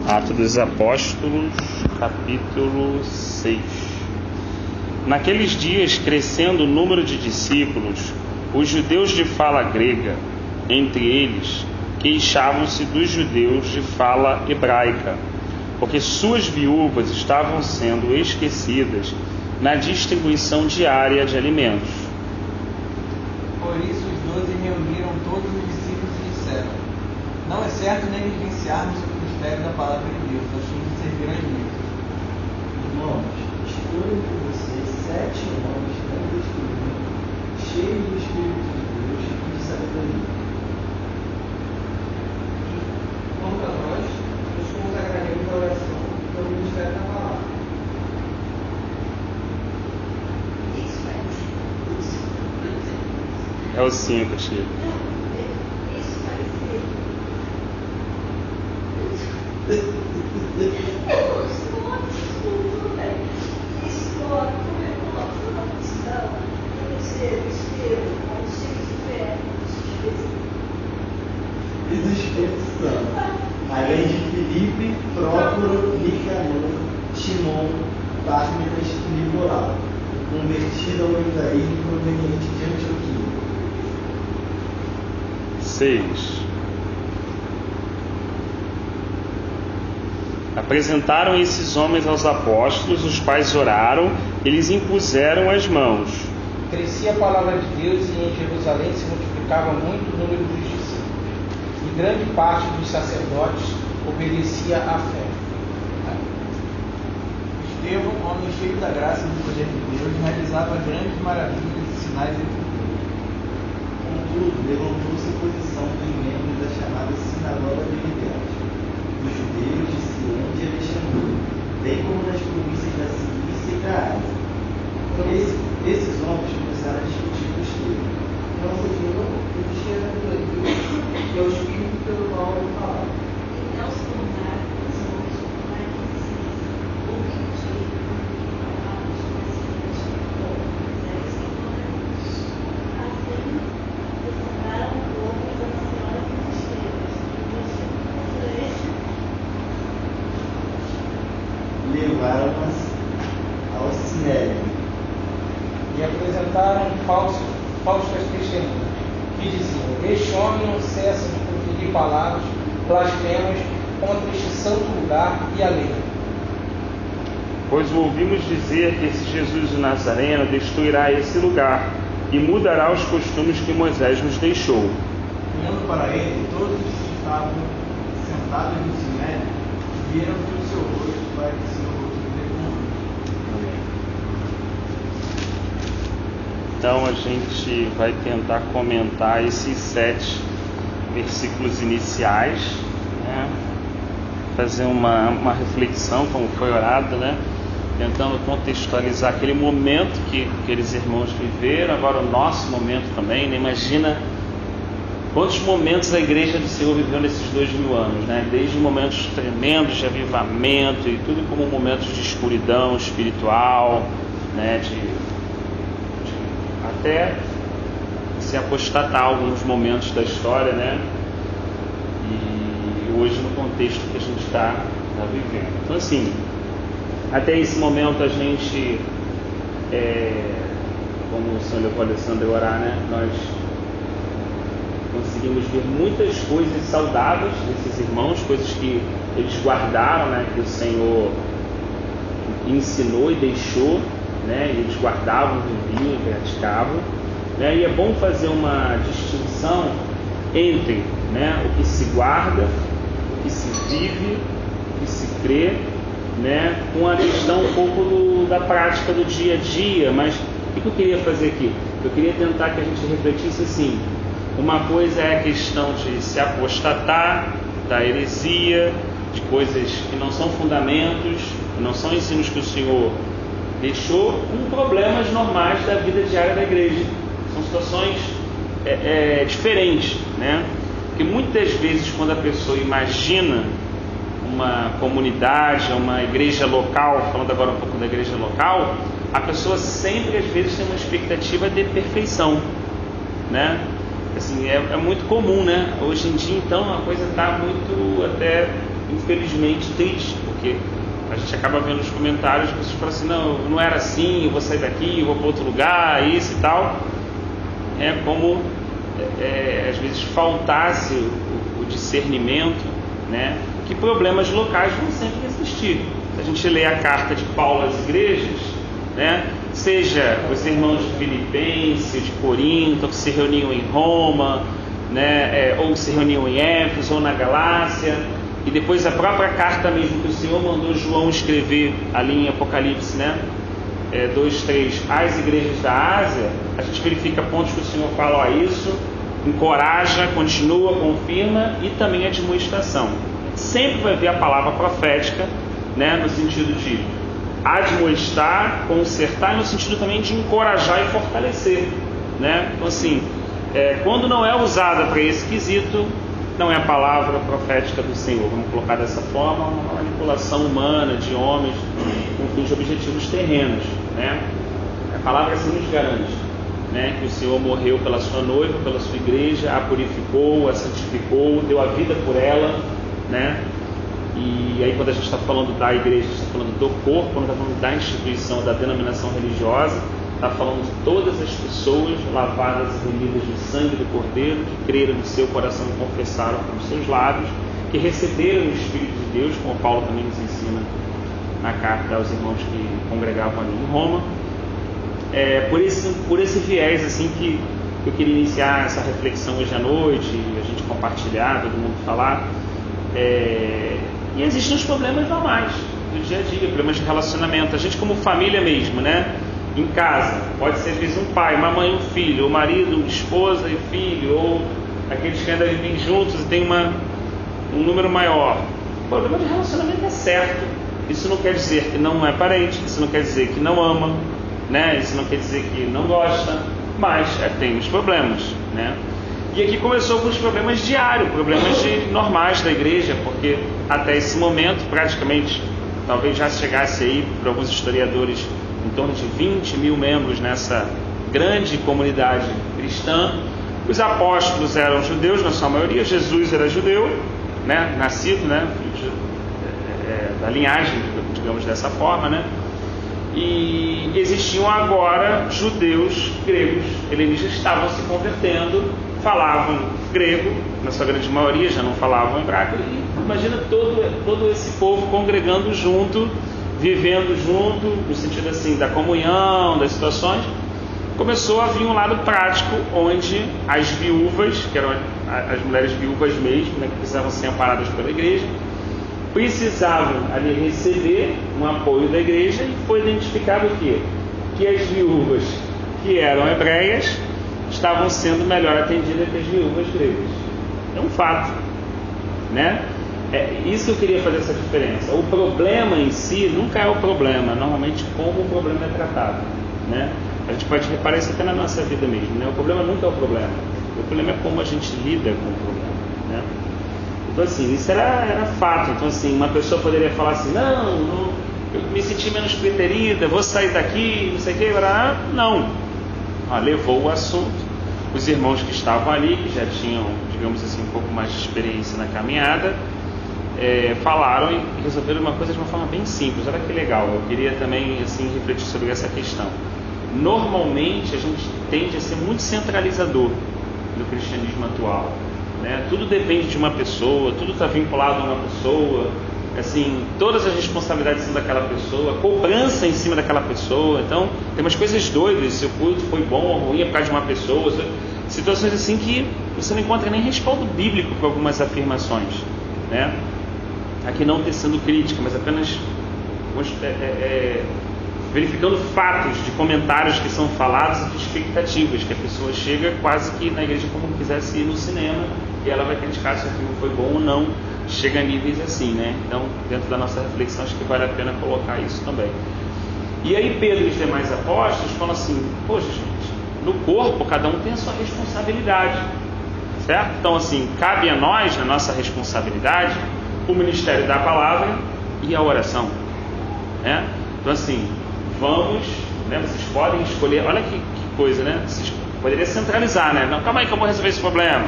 Atos dos Apóstolos, capítulo 6. Naqueles dias, crescendo o número de discípulos, os judeus de fala grega, entre eles, queixavam-se dos judeus de fala hebraica, porque suas viúvas estavam sendo esquecidas na distribuição diária de alimentos. Por isso os 12 reuniram todos os discípulos e disseram: não é certo nem negligenciarmos o ministério da palavra de Deus, a fim de servir as mesas. Irmãos, escolho por vocês 7 homens não destruídos, cheios do Espírito de Deus e de sabedoria. Quanto a nós, nos consagraremos à oração pelo ministério da palavra. É o 5, Chico. E do Espírito Santo, além de Filipe, Prócoro, Nicanor, Timon, Pármenas e Nicolau, convertido ao judaísmo proveniente de Antioquia. 6. Apresentaram esses homens aos apóstolos, os quais oraram e lhes impuseram as mãos. Crescia a palavra de Deus e em Jerusalém se multiplicava muito o número dos discípulos. E grande parte dos sacerdotes obedecia à fé. Estevão, homem cheio da graça e do poder de Deus, realizava grandes maravilhas e sinais entre o povo. Contudo, levantou-se a oposição dos membros da chamada Sinagoga de Libertos, dos judeus de Sião e de Alexandria, bem como das províncias da Cilícia e da Ásia. Esses homens começaram a discutir com Estevão. Nosso Senhor, o destino de Deus, e ao Espírito pelo qual ele falava. E não se contaram os homens com a iniciativa, ou pedir, porque palavras conhecidas como Moisés e Moisés. Assim, declararam o povo da Senhora dos Estevas, e os Levaram-nas ao Sinédrio E apresentaram falsas testemunhas, que diziam: este homem não cessa de proferir palavras blasfemas contra este santo lugar e a lei. Pois o ouvimos dizer que esse Jesus de Nazareno destruirá esse lugar e mudará os costumes que Moisés nos deixou. Olhando para ele, todos os que estavam sentados no sinédrio viram que o seu rosto parecia o rosto de demônio. Então a gente vai tentar comentar esses 7 versículos iniciais, né? Fazer uma reflexão, como foi orado, né? Tentando contextualizar aquele momento que aqueles irmãos viveram, agora o nosso momento também, né? Imagina quantos momentos a Igreja do Senhor viveu nesses 2000 anos, né? Desde momentos tremendos de avivamento e tudo como momentos de escuridão espiritual, né? Até se apostatar alguns momentos da história, né? E hoje no contexto que a gente está vivendo. Então assim, até esse momento a gente, como o senhor levou a Alessandra a orar, né? Nós conseguimos ver muitas coisas saudáveis desses irmãos, coisas que eles guardaram, né? Que o Senhor ensinou e deixou, né? E eles guardavam, viviam, praticavam, né? E é bom fazer uma distinção entre, né, o que se guarda, o que se vive, o que se crê, né, com a questão um pouco da prática do dia a dia. Mas o que eu queria fazer aqui? Eu queria tentar que a gente refletisse assim: uma coisa é a questão de se apostatar da heresia, de coisas que não são fundamentos, que não são ensinos que o Senhor deixou, com problemas normais da vida diária da igreja. São situações diferentes, né? Porque muitas vezes, quando a pessoa imagina uma comunidade, uma igreja local, falando agora um pouco da igreja local, a pessoa sempre, às vezes, tem uma expectativa de perfeição, né? Assim, é muito comum, né? Hoje em dia, então, a coisa está muito até infelizmente, triste, porque a gente acaba vendo os comentários, as pessoas falam assim, não era assim, eu vou sair daqui, eu vou para outro lugar, isso e tal. É como às vezes faltasse o discernimento, né? Que problemas locais vão sempre existir. Se a gente lê a carta de Paulo às igrejas, né? Seja os irmãos de Filipenses, de Corinto, que se reuniam em Roma, né? Ou se reuniam em Éfeso ou na Galácia, e depois a própria carta mesmo que o Senhor mandou João escrever ali em Apocalipse, né? 2:3, às igrejas da Ásia, a gente verifica pontos que o Senhor fala, isso encoraja, continua, confirma, e também a admoestação. Sempre vai ver a palavra profética, né? No sentido de admoestar, consertar, e no sentido também de encorajar e fortalecer, né? Então assim, quando não é usada para esse quesito, não é a palavra profética do Senhor, vamos colocar dessa forma, uma manipulação humana de homens com fins de objetivos terrenos, né? A palavra assim nos garante, né? Que o Senhor morreu pela sua noiva, pela sua igreja, a purificou, a santificou, deu a vida por ela, né? E aí quando a gente está falando da igreja, a gente está falando do corpo, quando está falando da instituição, da denominação religiosa, está falando de todas as pessoas lavadas e remidas do sangue do Cordeiro, que creram no seu coração e confessaram com os seus lábios, que receberam o Espírito de Deus, como Paulo também nos ensina na carta aos irmãos que congregavam ali em Roma. Por esse viés assim que eu queria iniciar essa reflexão hoje à noite, a gente compartilhar, todo mundo falar. E existem os problemas normais do dia a dia, problemas de relacionamento. A gente como família mesmo, né? Em casa, pode ser às vezes um pai, uma mãe, um filho, ou marido, esposa e filho, ou aqueles que ainda vivem juntos e tem um número maior. O problema de relacionamento é certo. Isso não quer dizer que não é parente, isso não quer dizer que não ama, né? Isso não quer dizer que não gosta, mas tem os problemas, né? E aqui começou com os problemas diários, problemas normais da igreja, porque até esse momento, praticamente, talvez já chegasse aí, para alguns historiadores, em torno de 20 mil membros nessa grande comunidade cristã. Os apóstolos eram judeus, na sua maioria. Jesus era judeu, né? Nascido, né? Da linhagem, digamos dessa forma, né? E existiam agora judeus gregos, helenistas, que estavam se convertendo, falavam grego, na sua grande maioria já não falavam hebraico, e imagina todo esse povo congregando junto, vivendo junto, no sentido assim da comunhão, das situações. Começou a vir um lado prático, onde as viúvas, que eram as mulheres viúvas mesmo, né, que precisavam ser amparadas pela igreja, precisavam ali receber um apoio da igreja, e foi identificado o quê? Que as viúvas que eram hebreias estavam sendo melhor atendidas que as viúvas gregas. É um fato, né? Isso que eu queria fazer essa diferença. O problema em si nunca é o problema, normalmente como o problema é tratado, né? A gente pode reparar isso até na nossa vida mesmo, né? O problema nunca é o problema, o problema é como a gente lida com o problema, né? Então assim, isso era fato. Então assim, uma pessoa poderia falar assim, não, eu me senti menos preterida, vou sair daqui, não sei o que, não. Levou o assunto. Os irmãos que estavam ali, que já tinham, digamos assim, um pouco mais de experiência na caminhada, falaram e resolveram uma coisa de uma forma bem simples. Olha que legal, eu queria também assim, refletir sobre essa questão. Normalmente a gente tende a ser muito centralizador no cristianismo atual, né? Tudo depende de uma pessoa, tudo está vinculado a uma pessoa, assim, todas as responsabilidades são daquela pessoa, cobrança em cima daquela pessoa. Então tem umas coisas doidas, se o culto foi bom ou ruim é por causa de uma pessoa, situações assim que você não encontra nem respaldo bíblico para algumas afirmações, né? Aqui não tecendo crítica, mas apenas verificando fatos de comentários que são falados e de expectativas, que a pessoa chega quase que na igreja como quisesse ir no cinema, e ela vai criticar se o filme foi bom ou não. Chega a níveis assim, né? Então, dentro da nossa reflexão, acho que vale a pena colocar isso também. E aí Pedro e os demais apóstolos falam assim, poxa gente, no corpo cada um tem a sua responsabilidade, certo? Então assim, cabe a nós, na nossa responsabilidade, o ministério da palavra e a oração, né? Então assim, vamos, né? Vocês podem escolher, olha que coisa, né? Vocês poderiam centralizar, né? Não, calma aí que eu vou resolver esse problema,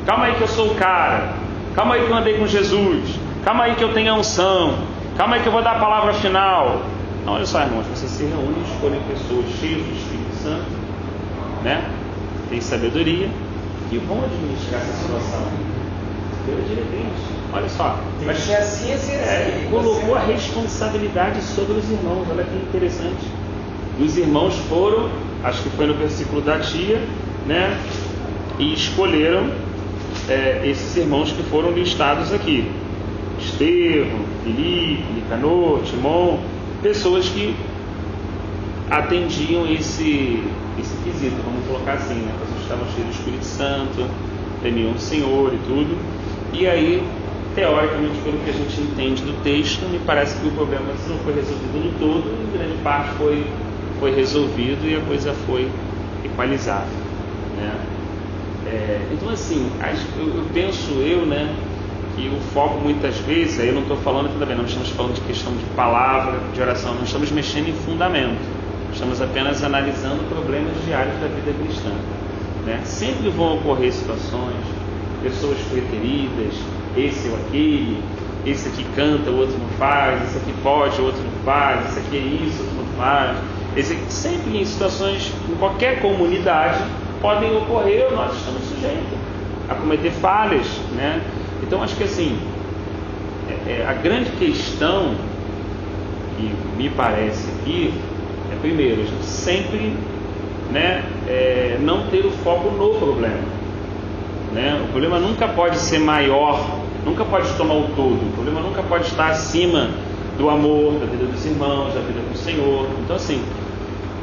calma aí que eu sou o cara, calma aí que eu andei com Jesus, calma aí que eu tenho a unção, calma aí que eu vou dar a palavra final. Não, olha só, irmãos, você se reúne, escolhe pessoas cheias do Espírito Santo, né? Tem sabedoria e vão administrar essa situação pela diretriz. Olha só, Mas é assim, colocou a responsabilidade sobre os irmãos. Olha que interessante. Os irmãos foram, acho que foi no versículo da tia, né? E escolheram esses irmãos que foram listados aqui: Estevão, Filipe, Nicanor, Timon, pessoas que atendiam esse quesito, vamos colocar assim, né? Pessoas que estavam cheias do Espírito Santo, temiam o Senhor e tudo. E aí, teoricamente, pelo que a gente entende do texto, me parece que o problema não foi resolvido no todo, em grande parte foi resolvido e a coisa foi equalizada, né? Então, assim, eu penso, né, que o foco muitas vezes, aí eu não estou falando aqui também, não estamos falando de questão de palavra, de oração, não estamos mexendo em fundamento, estamos apenas analisando problemas diários da vida cristã, né? Sempre vão ocorrer situações, pessoas preteridas, esse ou aquele, esse aqui canta, o outro não faz, esse aqui pode, o outro não faz, esse aqui é isso, o outro não faz. Esse aqui, sempre em situações, em qualquer comunidade, podem ocorrer, nós estamos sujeitos a cometer falhas, né? Então acho que assim, a grande questão que me parece aqui é, primeiro, a gente sempre, né, não ter o foco no problema, né? O problema nunca pode ser maior, nunca pode tomar o todo, o problema nunca pode estar acima do amor, da vida dos irmãos, da vida do Senhor. Então assim,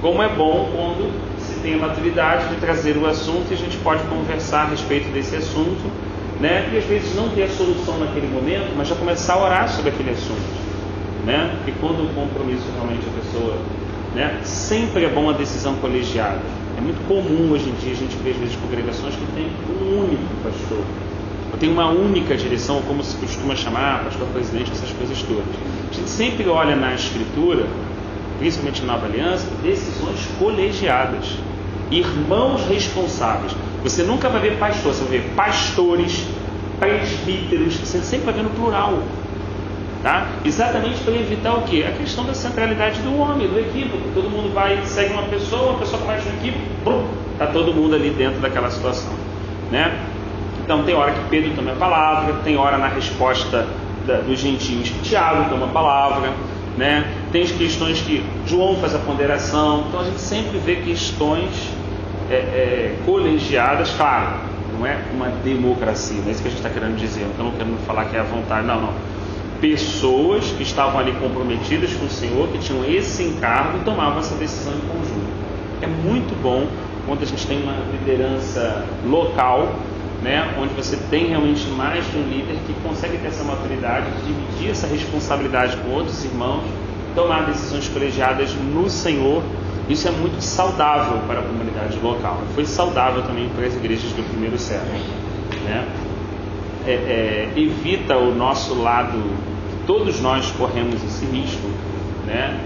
como é bom quando se tem a maturidade de trazer o assunto e a gente pode conversar a respeito desse assunto, né? E às vezes não ter a solução naquele momento, mas já começar a orar sobre aquele assunto, né? Porque quando o compromisso realmente a pessoa, né? Sempre é bom a decisão colegiada. É muito comum hoje em dia a gente ver às vezes congregações que tem um único pastor, ou tem uma única direção, ou como se costuma chamar, pastor presidente, essas coisas todas. A gente sempre olha na Escritura, principalmente na Nova Aliança, decisões colegiadas, irmãos responsáveis. Você nunca vai ver pastor, você vai ver pastores, presbíteros, você sempre vai ver no plural, tá? Exatamente para evitar o quê? A questão da centralidade do homem, do equívoco. Todo mundo vai, segue uma pessoa começa um equívoco, está todo mundo ali dentro daquela situação, né? Então tem hora que Pedro toma a palavra, tem hora na resposta dos gentios que Tiago toma a palavra, né? Tem as questões que João faz a ponderação. Então a gente sempre vê questões colegiadas, claro, não é uma democracia, não é isso que a gente está querendo dizer, eu não quero falar que é a vontade, não. Pessoas que estavam ali comprometidas com o Senhor, que tinham esse encargo e tomavam essa decisão em conjunto. É muito bom quando a gente tem uma liderança local, né, onde você tem realmente mais de um líder que consegue ter essa maturidade de dividir essa responsabilidade com outros irmãos, tomar decisões colegiadas no Senhor. Isso é muito saudável para a comunidade local. Foi saudável também para as igrejas do primeiro século, né? Evita o nosso lado, todos nós corremos esse risco, né?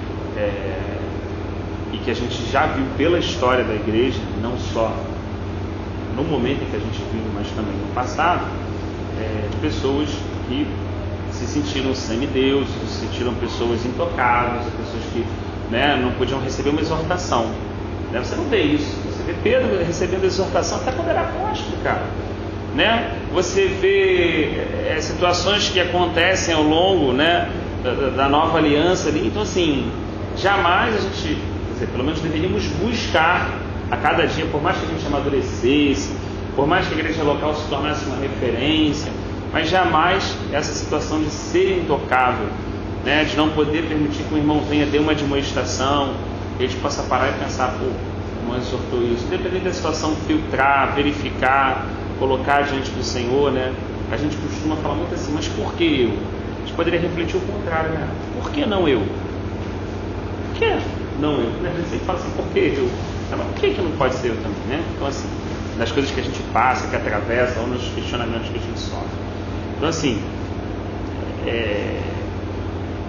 E que a gente já viu pela história da igreja, não só no momento em que a gente vive, mas também no passado, pessoas que se sentiram semideuses, se sentiram pessoas intocáveis, pessoas que, né, não podiam receber uma exortação, né? Você não vê isso, você vê Pedro recebendo exortação até quando era apóstolo, cara, né? Você vê situações que acontecem ao longo, né, da nova aliança ali. Então assim, jamais a gente, quer dizer, pelo menos deveríamos buscar a cada dia, por mais que a gente amadurecesse, por mais que a igreja local se tornasse uma referência, mas jamais essa situação de ser intocável, né, de não poder permitir que o irmão venha, dê uma admoestação, e a gente possa parar e pensar, pô, o irmão exortou isso, dependendo da situação, filtrar, verificar, colocar diante do Senhor, né? A gente costuma falar muito assim, mas por que eu? A gente poderia refletir o contrário, né? Por que não eu? Por que não eu? A gente sempre fala assim, por que eu? Mas por que não pode ser eu também, né? Então assim, das coisas que a gente passa, que atravessa, ou nos questionamentos que a gente sofre. Então assim,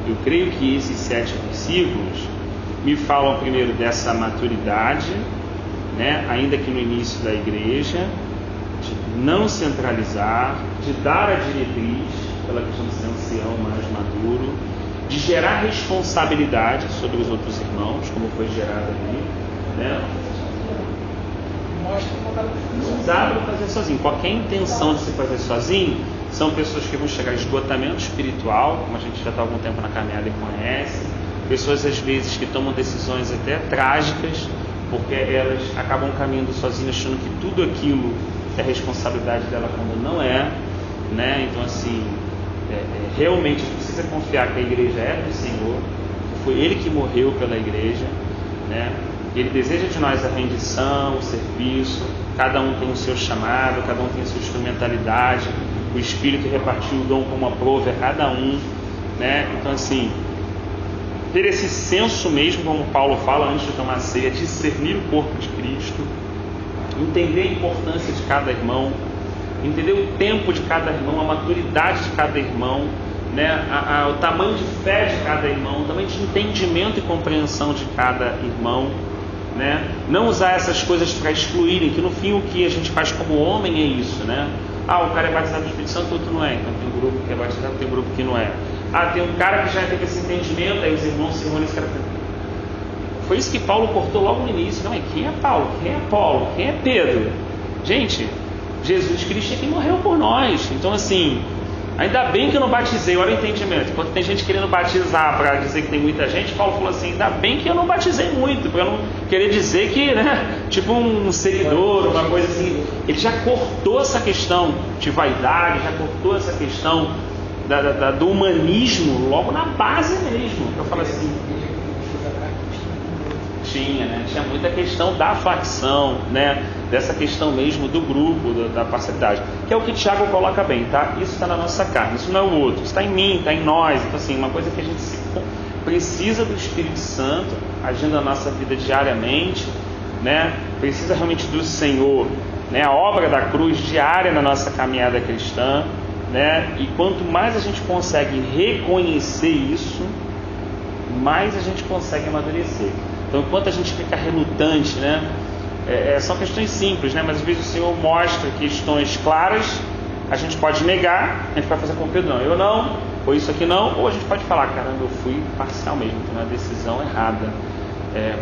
eu creio que esses 7 versículos me falam primeiro dessa maturidade, né, ainda que no início da igreja, de não centralizar, de dar a diretriz, pela questão de ser ancião mais maduro, de gerar responsabilidade sobre os outros irmãos, como foi gerado ali, né? Não dá para fazer sozinho. Qualquer intenção de se fazer sozinho, são pessoas que vão chegar a esgotamento espiritual, como a gente já está há algum tempo na caminhada e conhece, pessoas às vezes que tomam decisões até trágicas, porque elas acabam caminhando sozinhas, achando que tudo aquilo é responsabilidade dela quando não é, né? Então assim, realmente a gente precisa confiar que a igreja é do Senhor, que foi Ele que morreu pela igreja, né? Ele deseja de nós a rendição, o serviço, cada um tem o seu chamado, cada um tem a sua instrumentalidade, o Espírito repartiu o dom como aprove a cada um, né? Então assim, ter esse senso mesmo, como Paulo fala antes de tomar a ceia, discernir o corpo de Cristo, entender a importância de cada irmão, entender o tempo de cada irmão, a maturidade de cada irmão, né? O tamanho de fé de cada irmão, o tamanho de entendimento e compreensão de cada irmão, né? Não usar essas coisas para excluírem, que no fim o que a gente faz como homem é isso, né? O cara é batizado no Espírito Santo, outro não é. Então tem um grupo que é batizado, tem um grupo que não é. Tem um cara que já teve esse entendimento, aí os irmãos se reúnem, esse cara... Foi isso que Paulo cortou logo no início. Não é quem é Paulo, quem é Apolo, quem é Pedro? Gente, Jesus Cristo é quem morreu por nós. Então assim, ainda bem que eu não batizei, olha o entendimento. Enquanto tem gente querendo batizar para dizer que tem muita gente, Paulo falou assim, ainda bem que eu não batizei muito, para não querer dizer que, né, tipo um seguidor, uma coisa assim. Ele já cortou essa questão de vaidade, já cortou essa questão do humanismo logo na base mesmo. Eu falo assim, tinha muita questão da facção, né? Dessa questão mesmo do grupo, da parcialidade, que é o que Tiago coloca bem, tá? Isso está na nossa carne, isso não é o outro, isso está em mim, está em nós. Então assim, uma coisa que a gente precisa do Espírito Santo agindo na nossa vida diariamente, né? Precisa realmente do Senhor, né? A obra da cruz diária na nossa caminhada cristã, né? E quanto mais a gente consegue reconhecer isso, mais a gente consegue amadurecer. Então, enquanto a gente fica relutante, né? São questões simples, né? Mas às vezes o Senhor mostra questões claras, a gente pode negar, a gente vai fazer com Pedro, não, eu não, ou isso aqui não, ou a gente pode falar, caramba, eu fui parcial mesmo, tomei uma decisão errada,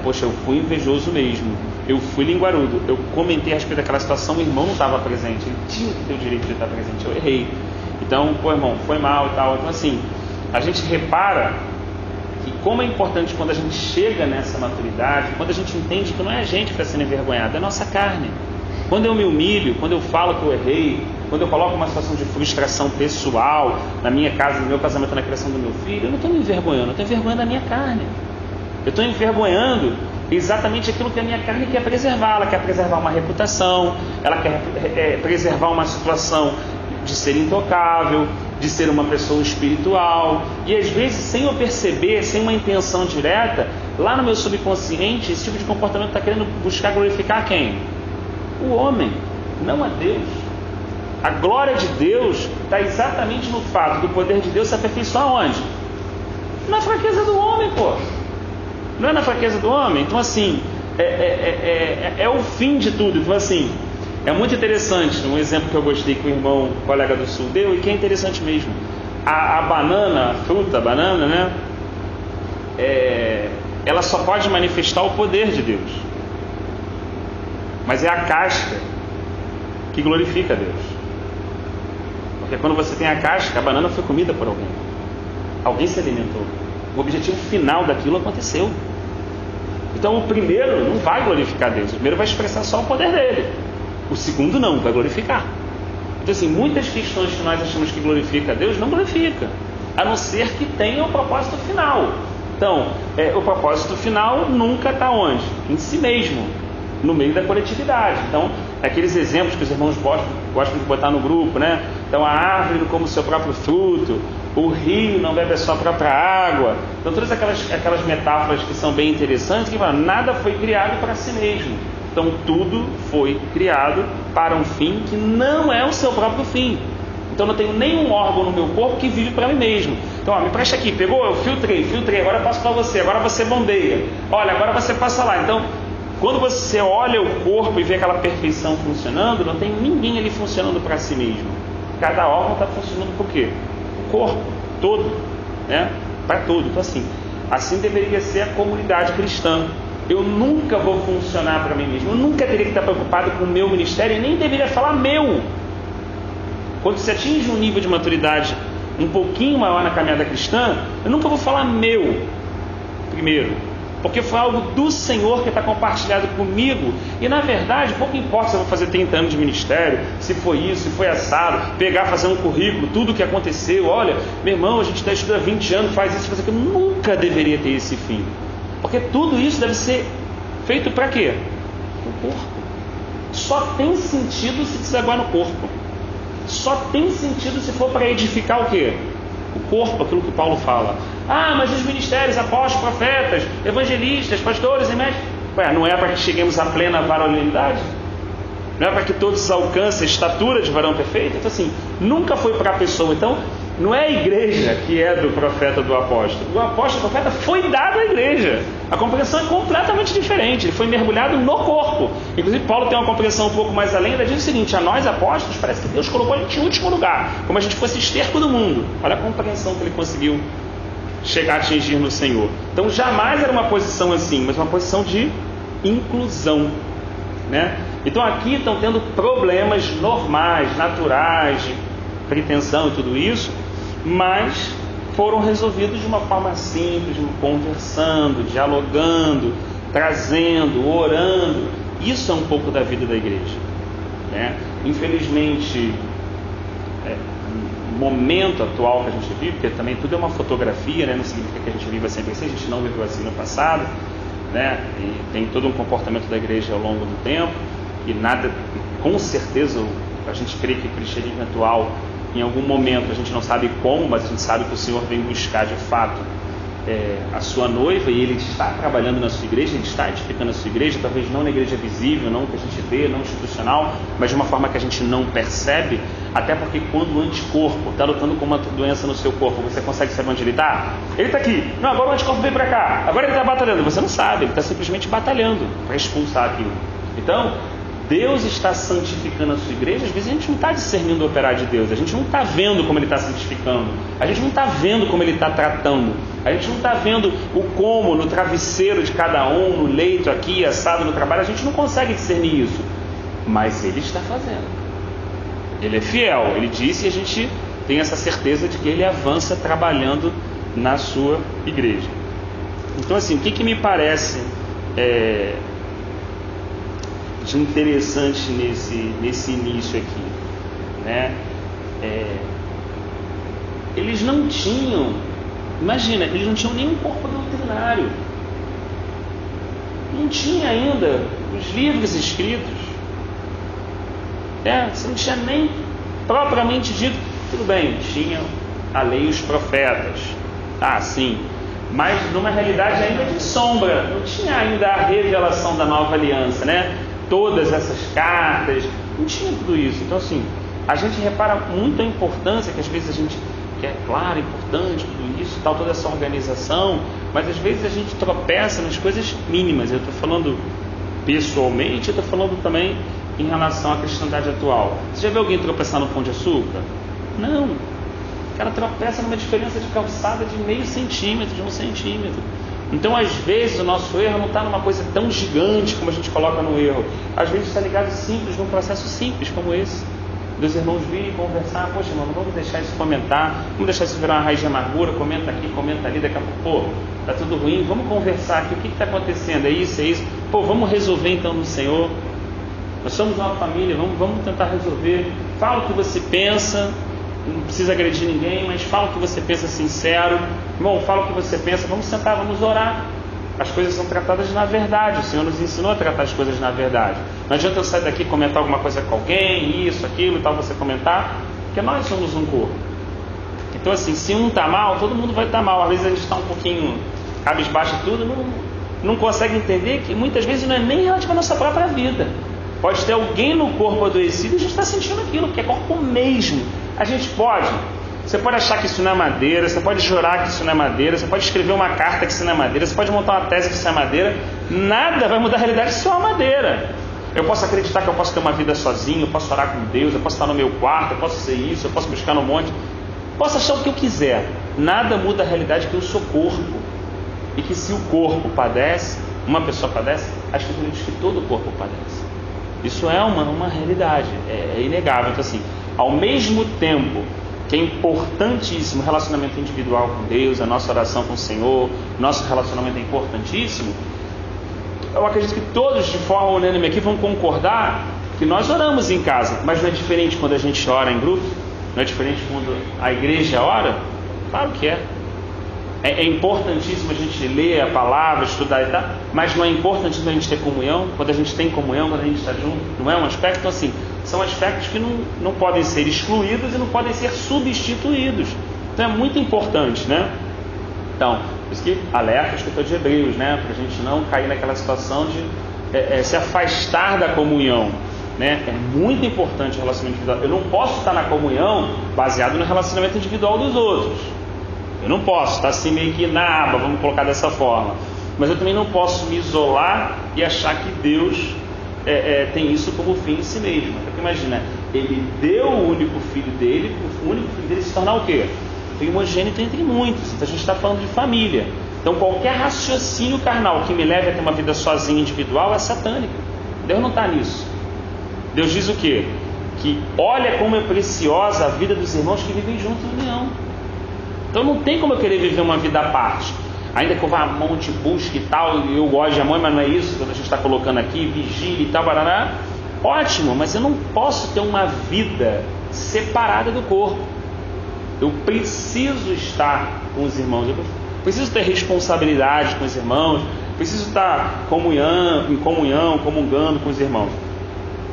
poxa, eu fui invejoso mesmo, eu fui linguarudo, eu comentei a respeito daquela situação, o irmão não estava presente, ele tinha que ter o direito de estar presente, eu errei, então, irmão, foi mal e tal. Então assim, a gente repara que como é importante quando a gente chega nessa maturidade, quando a gente entende que não é a gente que está sendo envergonhado, é a nossa carne. Quando eu me humilho, quando eu falo que eu errei, quando eu coloco uma situação de frustração pessoal na minha casa, no meu casamento, na criação do meu filho, eu não estou me envergonhando, eu estou envergonhando a minha carne. Eu estou envergonhando exatamente aquilo que a minha carne quer preservar. Ela quer preservar uma reputação, ela quer preservar uma situação de ser intocável, de ser uma pessoa espiritual, e às vezes sem eu perceber, sem uma intenção direta, lá no meu subconsciente, esse tipo de comportamento está querendo buscar glorificar quem? O homem, não a Deus. A glória de Deus está exatamente no fato do poder de Deus se aperfeiçoar onde? Na fraqueza do homem, pô. Não é na fraqueza do homem? Então assim, é o fim de tudo. Então assim, é muito interessante, um exemplo que eu gostei que o irmão, colega do Sul, deu, e que é interessante mesmo. A banana, a fruta, a banana, né? Ela só pode manifestar o poder de Deus. Mas é a casca que glorifica a Deus. Porque quando você tem a casca, a banana foi comida por alguém. Alguém se alimentou. O objetivo final daquilo aconteceu. Então o primeiro não vai glorificar Deus. O primeiro vai expressar só o poder dele. O segundo não, vai glorificar. Então assim, muitas questões que nós achamos que glorifica a Deus, não glorifica, a não ser que tenha o propósito final. Então, o propósito final nunca está onde? Em si mesmo, no meio da coletividade. Então, aqueles exemplos que os irmãos gostam de botar no grupo, né? Então, a árvore não come o seu próprio fruto, o rio não bebe a sua própria água. Então, todas aquelas metáforas que são bem interessantes, que falam, nada foi criado para si mesmo. Então tudo foi criado para um fim que não é o seu próprio fim. Então não tenho nenhum órgão no meu corpo que vive para mim mesmo. Então me presta aqui, pegou? Eu filtrei, agora eu passo para você, agora você bombeia. Olha, agora você passa lá. Então quando você olha o corpo e vê aquela perfeição funcionando, não tem ninguém ali funcionando para si mesmo. Cada órgão está funcionando por quê? corpo todo, né? Para tudo. Então assim deveria ser a comunidade cristã. Eu nunca vou funcionar para mim mesmo, eu nunca teria que estar preocupado com o meu ministério e nem deveria falar meu. Quando se atinge um nível de maturidade um pouquinho maior na caminhada cristã, eu nunca vou falar meu primeiro, porque foi algo do Senhor que está compartilhado comigo. E na verdade, pouco importa se eu vou fazer 30 anos de ministério, se foi isso, se foi assado, pegar, fazer um currículo, tudo o que aconteceu. Olha, meu irmão, a gente está estudando há 20 anos, faz isso, faz aquilo. Nunca deveria ter esse fim, porque tudo isso deve ser feito para quê? O corpo. Só tem sentido se desaguar no corpo. Só tem sentido se for para edificar o quê? O corpo, aquilo que Paulo fala. Ah, mas os ministérios, apóstolos, profetas, evangelistas, pastores e mestres, não é para que cheguemos à plena varonilidade? Não é para que todos alcancem a estatura de varão perfeito? Então assim, nunca foi para a pessoa. Então, não é a igreja que é do profeta, do apóstolo. O apóstolo, o profeta foi dado à igreja. A compreensão é completamente diferente. Ele foi mergulhado no corpo. Inclusive, Paulo tem uma compreensão um pouco mais além. Ele diz o seguinte: a nós apóstolos parece que Deus colocou a gente em último lugar, como a gente fosse esterco do mundo. Olha a compreensão que ele conseguiu chegar a atingir no Senhor. Então jamais era uma posição assim, mas uma posição de inclusão, né? Então aqui estão tendo problemas normais, naturais, de pretensão e tudo isso, mas foram resolvidos de uma forma simples, conversando, dialogando, trazendo, orando. Isso é um pouco da vida da igreja, né? Infelizmente, o momento atual que a gente vive, porque também tudo é uma fotografia, né? Não significa que a gente viva sempre assim, a gente não viveu assim no passado, né? E tem todo um comportamento da igreja ao longo do tempo, e nada, com certeza a gente crê que o cristianismo atual, em algum momento, a gente não sabe como, mas a gente sabe que o Senhor vem buscar de fato a sua noiva, e Ele está trabalhando na sua igreja, Ele está edificando a sua igreja, talvez não na igreja visível, não que a gente vê, não institucional, mas de uma forma que a gente não percebe, até porque quando o anticorpo está lutando com uma doença no seu corpo, você consegue saber onde ele está? Ele está aqui, não, agora o anticorpo veio para cá, agora ele está batalhando, você não sabe, ele está simplesmente batalhando para expulsar aquilo. Então, Deus está santificando a sua igreja. Às vezes a gente não está discernindo o operar de Deus, a gente não está vendo como Ele está santificando, a gente não está vendo como Ele está tratando, a gente não está vendo o como no travesseiro de cada um, no leito aqui, assado no trabalho, a gente não consegue discernir isso, mas Ele está fazendo. Ele é fiel, Ele disse, e a gente tem essa certeza de que Ele avança trabalhando na sua igreja. Então assim, o que me parece de interessante nesse início aqui, né? Eles não tinham, imagina, eles não tinham nenhum corpo doutrinário, não tinha ainda os livros escritos, você não tinha nem propriamente dito, tudo bem, tinha a lei e os profetas, sim, mas numa realidade ainda de sombra, não tinha ainda a revelação da nova aliança, né? Todas essas cartas, não tinha tudo isso. Então assim, a gente repara muito a importância, que às vezes a gente quer, claro, importante tudo isso, tal, toda essa organização, mas às vezes a gente tropeça nas coisas mínimas. Eu estou falando pessoalmente, eu estou falando também em relação à cristandade atual. Você já viu alguém tropeçar no Pão de Açúcar? Não. O cara tropeça numa diferença de calçada de meio centímetro, de 1 centímetro. Então, às vezes, o nosso erro não está numa coisa tão gigante como a gente coloca no erro. Às vezes está ligado simples, num processo simples como esse. Dos irmãos virem e conversar, poxa, irmão, não vamos deixar isso fomentar, vamos deixar isso virar uma raiz de amargura, comenta aqui, comenta ali, daqui a pouco, está tudo ruim, vamos conversar aqui, o que está acontecendo? É isso, vamos resolver então no Senhor. Nós somos uma família, vamos tentar resolver. Fala o que você pensa, não precisa agredir ninguém, mas fala o que você pensa sincero. Irmão, fala o que você pensa, vamos sentar, vamos orar. As coisas são tratadas na verdade, o Senhor nos ensinou a tratar as coisas na verdade. Não adianta eu sair daqui e comentar alguma coisa com alguém, isso, aquilo e tal, você comentar, porque nós somos um corpo. Então assim, se um está mal, todo mundo vai estar mal. Às vezes a gente está um pouquinho cabisbaixo e tudo, não consegue entender que muitas vezes não é nem relativo à nossa própria vida. Pode ter alguém no corpo adoecido e a gente está sentindo aquilo, que é corpo mesmo. A gente você pode achar que isso não é madeira, você pode jurar que isso não é madeira, você pode escrever uma carta que isso não é madeira, você pode montar uma tese que isso é madeira, nada vai mudar a realidade se isso é uma madeira. Eu posso acreditar que eu posso ter uma vida sozinho, eu posso orar com Deus, eu posso estar no meu quarto, eu posso ser isso, eu posso buscar no monte. Posso achar o que eu quiser, nada muda a realidade que eu sou corpo, e que se o corpo padece, uma pessoa padece, a Escritura diz que todo o corpo padece. Isso é uma realidade, é inegável. Então assim, ao mesmo tempo que é importantíssimo o relacionamento individual com Deus, a nossa oração com o Senhor, nosso relacionamento é importantíssimo, eu acredito que todos de forma unânime aqui vão concordar que nós oramos em casa, mas não é diferente quando a gente ora em grupo? Não é diferente quando a igreja ora? Claro que é. É importantíssimo a gente ler a palavra, estudar e tal, mas não é importantíssimo a gente ter comunhão? Quando a gente tem comunhão, quando a gente está junto, não é um aspecto? Então assim, são aspectos que não podem ser excluídos e não podem ser substituídos. Então é muito importante, né? Então, por isso que alerta o escritor de Hebreus, né? Para a gente não cair naquela situação de se afastar da comunhão, né? É muito importante o relacionamento individual. Eu não posso estar na comunhão baseado no relacionamento individual dos outros. Eu não posso estar assim meio que na aba, vamos colocar dessa forma. Mas eu também não posso me isolar e achar que Deus tem isso como fim em si mesmo. Porque imagina, Ele deu o único filho dele, o único filho dele se tornar o quê? Primogênito entre muitos. Então a gente está falando de família. Então qualquer raciocínio carnal que me leve a ter uma vida sozinha, individual, é satânico. Deus não está nisso. Deus diz o quê? Que olha como é preciosa a vida dos irmãos que vivem juntos em união. Então não tem como eu querer viver uma vida à parte. Ainda que eu vá a monte, busque e tal, eu gosto de amor, mas não é isso que a gente está colocando aqui, vigília e tal, barará. Ótimo, mas eu não posso ter uma vida separada do corpo. Eu preciso estar com os irmãos, eu preciso ter responsabilidade com os irmãos, preciso estar em comunhão, comungando com os irmãos.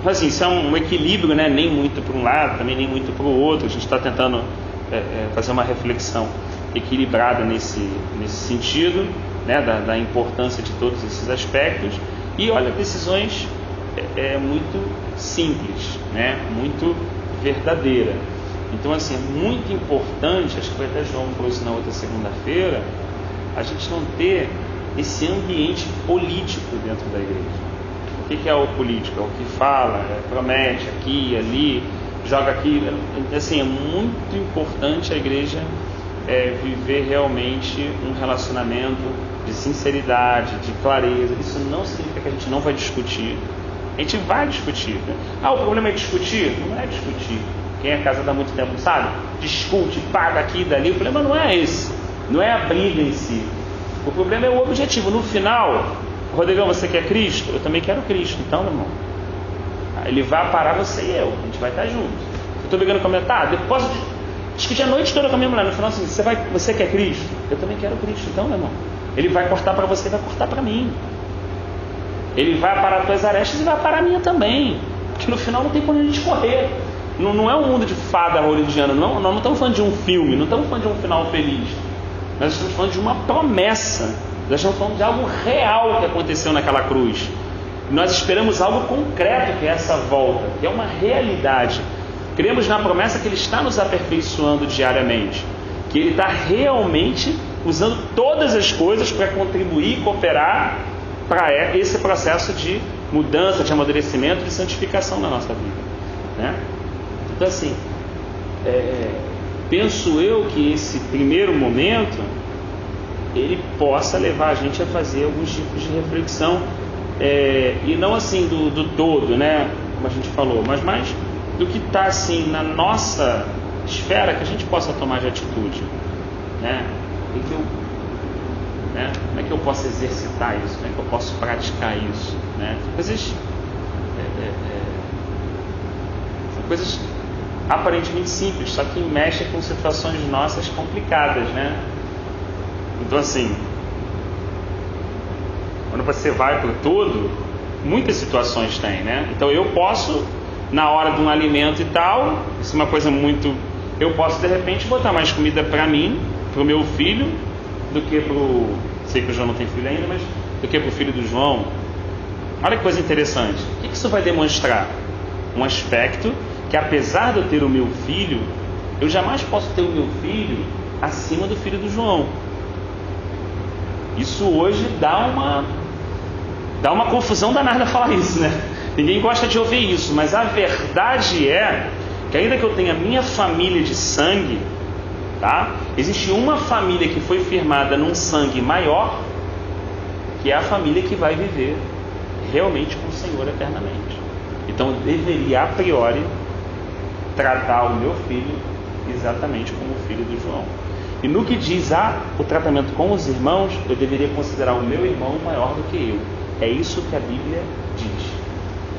Mas assim, isso é um equilíbrio, né? Nem muito para um lado, também nem muito para o outro. A gente está tentando fazer uma reflexão equilibrada nesse sentido, né? Da importância de todos esses aspectos. E olha, decisões muito simples, né? Muito verdadeira. Então assim, é muito importante, acho que foi até João falou isso na outra segunda-feira, a gente não ter esse ambiente político dentro da igreja. O que é o político? É o que fala, promete aqui, ali, joga aqui. Assim, é muito importante a igreja viver realmente um relacionamento de sinceridade, de clareza. Isso não significa que a gente não vai discutir. A gente vai discutir, né? O problema é discutir? Não é discutir. Quem é casado há muito tempo sabe? Discute, paga aqui e dali. O problema não é esse. Não é a briga em si. O problema é o objetivo. No final, Rodrigão, você quer Cristo? Eu também quero Cristo. Então, meu irmão, Ele vai parar você e eu. A gente vai estar junto. Eu estou brigando com a minha mulher. Depois discutir a noite toda com a minha mulher. No final, assim, você quer Cristo? Eu também quero Cristo. Então, meu irmão, Ele vai cortar para você e vai cortar para mim. Ele vai parar as tuas arestas e vai parar a minha também. Porque no final não tem por onde a gente correr. Não é um mundo de fada hollywoodiana. Nós não estamos falando de um filme. Não estamos falando de um final feliz. Nós estamos falando de uma promessa. Nós estamos falando de algo real que aconteceu naquela cruz. Nós esperamos algo concreto, que é essa volta, que é uma realidade. Cremos na promessa que Ele está nos aperfeiçoando diariamente, que Ele está realmente usando todas as coisas para contribuir e cooperar para esse processo de mudança, de amadurecimento, de santificação na nossa vida, né? Então assim, penso eu que esse primeiro momento ele possa levar a gente a fazer alguns tipos de reflexão, e não assim do todo, né, como a gente falou, mas mais do que está assim na nossa esfera, que a gente possa tomar de atitude, né? Como é que eu posso exercitar isso? Como é que eu posso praticar isso, né? São coisas aparentemente simples, só que mexem com situações nossas complicadas, né? Então assim, quando você vai para o todo, muitas situações tem, né? Então eu posso, na hora de um alimento e tal, isso é uma coisa muito... Eu posso de repente botar mais comida para mim, para o meu filho, do que para o... Sei que o João não tem filho ainda, mas do que para o filho do João. Olha que coisa interessante. O que isso vai demonstrar? Um aspecto que, apesar de eu ter o meu filho, eu jamais posso ter o meu filho acima do filho do João. Isso hoje dá uma confusão danada falar isso, né? Ninguém gosta de ouvir isso, mas a verdade é que ainda que eu tenha minha família de sangue, tá? Existe uma família que foi firmada num sangue maior, que é a família que vai viver realmente com o Senhor eternamente. Então eu deveria a priori tratar o meu filho exatamente como o filho do João. E no que diz o tratamento com os irmãos, eu deveria considerar o meu irmão maior do que eu. É isso que a Bíblia diz.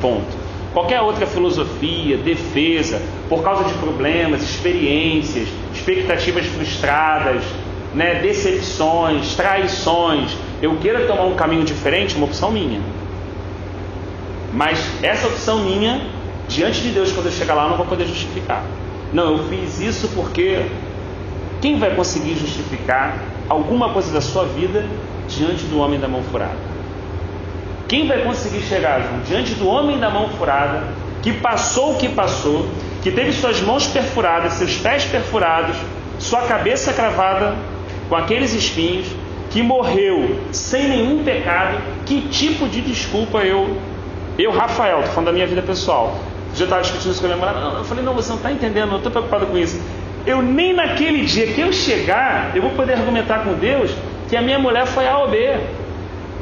Ponto. Qualquer outra filosofia, defesa, por causa de problemas, experiências, expectativas frustradas, né, decepções, traições, eu queira tomar um caminho diferente, uma opção minha. Mas essa opção minha, diante de Deus, quando eu chegar lá, eu não vou poder justificar. Não, eu fiz isso porque quem vai conseguir justificar alguma coisa da sua vida diante do homem da mão furada? Quem vai conseguir chegar, João, diante do homem da mão furada, que passou o que passou, que teve suas mãos perfuradas, seus pés perfurados, sua cabeça cravada com aqueles espinhos, que morreu sem nenhum pecado? Que tipo de desculpa eu Rafael, estou falando da minha vida pessoal, já estava discutindo isso com a minha mulher, eu falei, não, você não está entendendo, eu estou preocupado com isso. Eu nem naquele dia que eu chegar, eu vou poder argumentar com Deus que a minha mulher foi A ou B.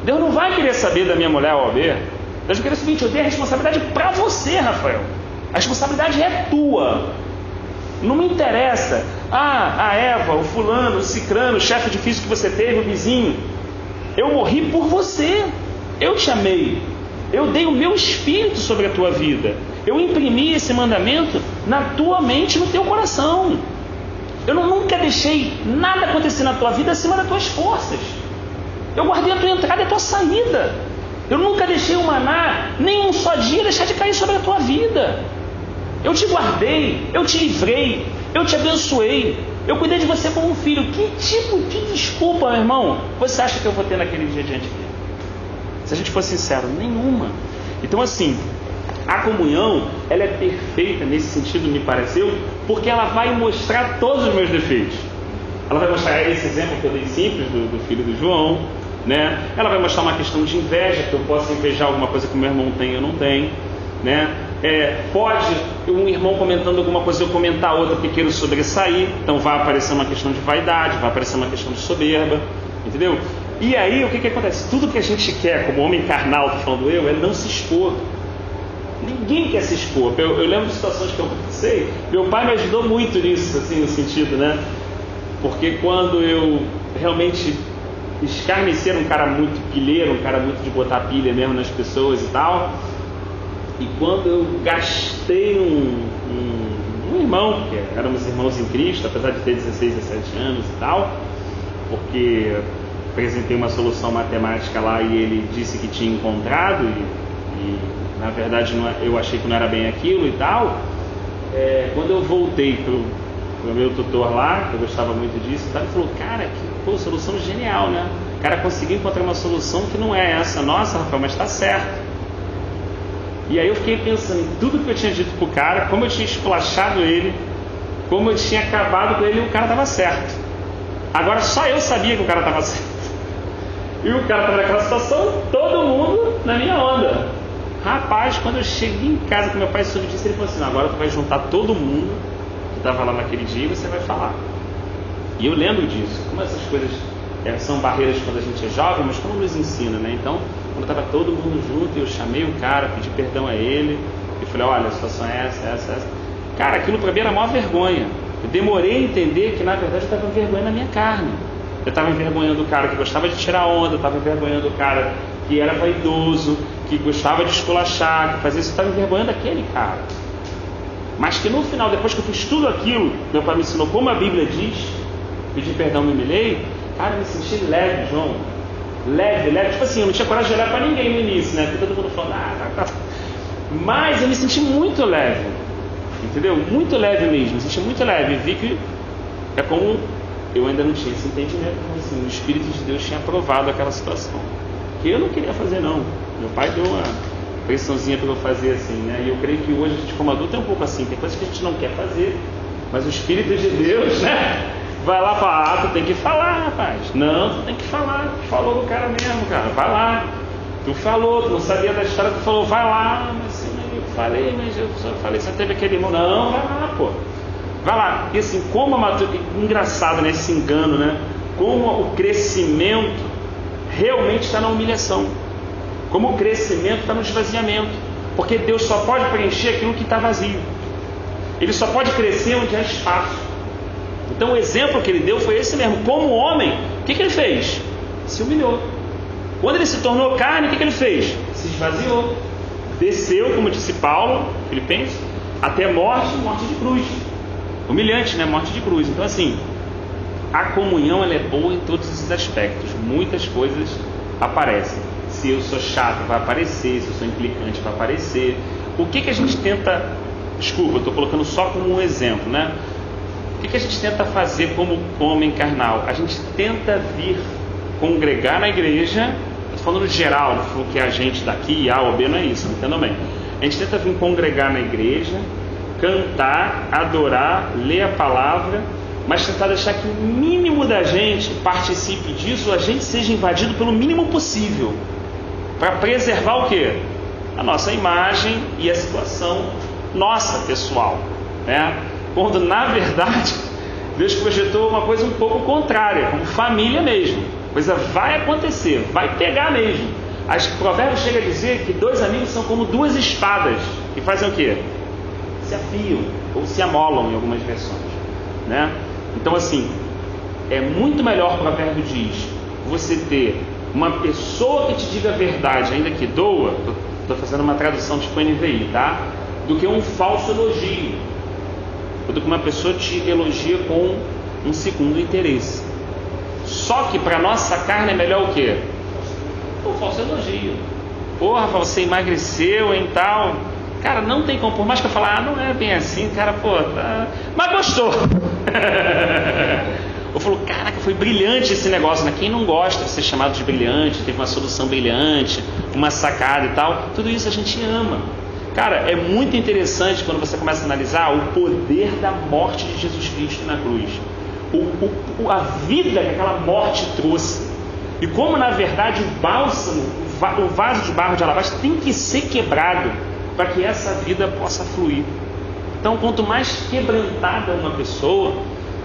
Deus não vai querer saber da minha mulher A ou B. Deus vai querer o seguinte: eu dei a responsabilidade para você, Rafael. A responsabilidade é tua. Não me interessa a Eva, o fulano, o cicrano, o chefe difícil que você teve, o vizinho. Eu morri por você. Eu te amei. Eu dei o meu espírito sobre a tua vida. Eu imprimi esse mandamento na tua mente e no teu coração. Eu nunca deixei nada acontecer na tua vida acima das tuas forças. Eu guardei a tua entrada e a tua saída. Eu nunca deixei o maná, nem um só dia, deixar de cair sobre a tua vida. Eu te guardei, eu te livrei, eu te abençoei. Eu cuidei de você como um filho. Que tipo de desculpa, meu irmão, você acha que eu vou ter naquele dia diante dele? Se a gente for sincero, nenhuma. Então assim, a comunhão, ela é perfeita nesse sentido, me pareceu, porque ela vai mostrar todos os meus defeitos. Ela vai mostrar esse exemplo que eu dei simples do filho do João, né? Ela vai mostrar uma questão de inveja, que eu posso invejar alguma coisa que o meu irmão tem e eu não tenho, né? Pode um irmão comentando alguma coisa, eu comentar outra que queiro sobressair, então vai aparecer uma questão de vaidade, vai aparecer uma questão de soberba, entendeu? E aí o que acontece? Tudo que a gente quer como homem carnal, estou falando eu, é não se expor. Ninguém quer se expor. Eu lembro de situações que eu passei, meu pai me ajudou muito nisso, assim, no sentido, né? Porque quando eu realmente escarnecer um cara muito pilheiro, um cara muito de botar pilha mesmo nas pessoas e tal, e quando eu gastei um irmão, que éramos irmãos em Cristo, apesar de ter 16, 17 anos e tal, porque apresentei uma solução matemática lá e ele disse que tinha encontrado e na verdade eu achei que não era bem aquilo e tal. Quando eu voltei pro meu tutor lá, que eu gostava muito disso, ele falou, cara, que solução genial, né? O cara conseguiu encontrar uma solução que não é essa. Nossa, Rafael, mas está certo. E aí eu fiquei pensando em tudo que eu tinha dito pro cara, como eu tinha esculachado ele, como eu tinha acabado com ele, e o cara estava certo. Agora só eu sabia que o cara estava certo. E o cara estava naquela situação, todo mundo na minha onda. Rapaz, quando eu cheguei em casa com meu pai soube disso, ele falou assim, agora tu vai juntar todo mundo que estava lá naquele dia e você vai falar. E eu lembro disso, como essas coisas são barreiras quando a gente é jovem, mas como nos ensina, né? Então, quando estava todo mundo junto, eu chamei o cara, pedi perdão a ele, e falei, olha, a situação é essa. Cara, aquilo para mim era a maior vergonha. Eu demorei a entender que na verdade eu estava envergonhando a minha carne. Eu estava envergonhando o cara que gostava de tirar onda, eu estava envergonhando o cara que era vaidoso, que gostava de esculachar, que fazia isso, eu estava envergonhando aquele cara. Mas que no final, depois que eu fiz tudo aquilo, meu pai me ensinou como a Bíblia diz, pedi perdão, me humilhei, cara, eu me senti leve, João. Leve, tipo assim, eu não tinha coragem de olhar para ninguém no início, né? Porque todo mundo falando, tá. Mas eu me senti muito leve, entendeu? Muito leve mesmo, me senti muito leve. Vi que é como eu ainda não tinha esse entendimento, mas assim, o Espírito de Deus tinha aprovado aquela situação. Que eu não queria fazer, não. Meu pai deu uma pressãozinha para eu fazer assim, né? E eu creio que hoje a gente, como adulto, é um pouco assim. Tem coisas que a gente não quer fazer, mas o Espírito de Deus, né? Vai lá e fala, tu tem que falar, rapaz. Não, tu tem que falar. Tu falou do cara mesmo, cara. Vai lá. Tu falou, tu não sabia da história, tu falou, vai lá. Mas assim, eu falei, mas eu só falei, você teve aquele irmão. Não, vai lá, pô. Vai lá. E assim, como a maturidade... Engraçado, né? Esse engano, né? Como o crescimento realmente está na humilhação. Como o crescimento está no esvaziamento. Porque Deus só pode preencher aquilo que está vazio. Ele só pode crescer onde há espaço. Então o exemplo que ele deu foi esse mesmo. Como homem, o que ele fez? Se humilhou. Quando ele se tornou carne, o que ele fez? Se esvaziou. Desceu, como disse Paulo, Filipenses, até morte de cruz. Humilhante, né? Morte de cruz. Então assim, a comunhão ela é boa em todos esses aspectos. Muitas coisas aparecem. Se eu sou chato, vai aparecer. Se eu sou implicante, vai aparecer. O que a gente tenta... Desculpa, eu estou colocando só como um exemplo, né? O que a gente tenta fazer como homem carnal? A gente tenta vir congregar na igreja. Estou falando geral, não falando que é a gente daqui, A ou B, não é isso, entendam bem. A gente tenta vir congregar na igreja, cantar, adorar, ler a palavra, mas tentar deixar que o mínimo da gente participe disso, a gente seja invadido pelo mínimo possível, para preservar o quê? A nossa imagem e a situação nossa pessoal, né? Quando na verdade Deus projetou uma coisa um pouco contrária, como família mesmo. A coisa vai acontecer, vai pegar mesmo. As Provérbios chega a dizer que 2 amigos são como 2 espadas que fazem o quê? Se afiam ou se amolam em algumas versões, né? Então assim, é muito melhor, o provérbio diz, você ter uma pessoa que te diga a verdade, ainda que doa, estou fazendo uma tradução tipo NVI, tá? Do que um falso elogio, ou do que uma pessoa te elogia com um segundo interesse. Só que para nossa carne é melhor o quê? O falso elogio. Porra, você emagreceu em tal. Cara, não tem como, por mais que eu falar, não é bem assim, cara, pô, tá... mas gostou. Eu falo, caraca, foi brilhante esse negócio, né? Quem não gosta de ser chamado de brilhante, teve uma solução brilhante, uma sacada e tal, tudo isso a gente ama. Cara, é muito interessante quando você começa a analisar o poder da morte de Jesus Cristo na cruz. A vida que aquela morte trouxe. E como na verdade o bálsamo, o vaso de barro de alabastro tem que ser quebrado para que essa vida possa fluir. Então quanto mais quebrantada uma pessoa,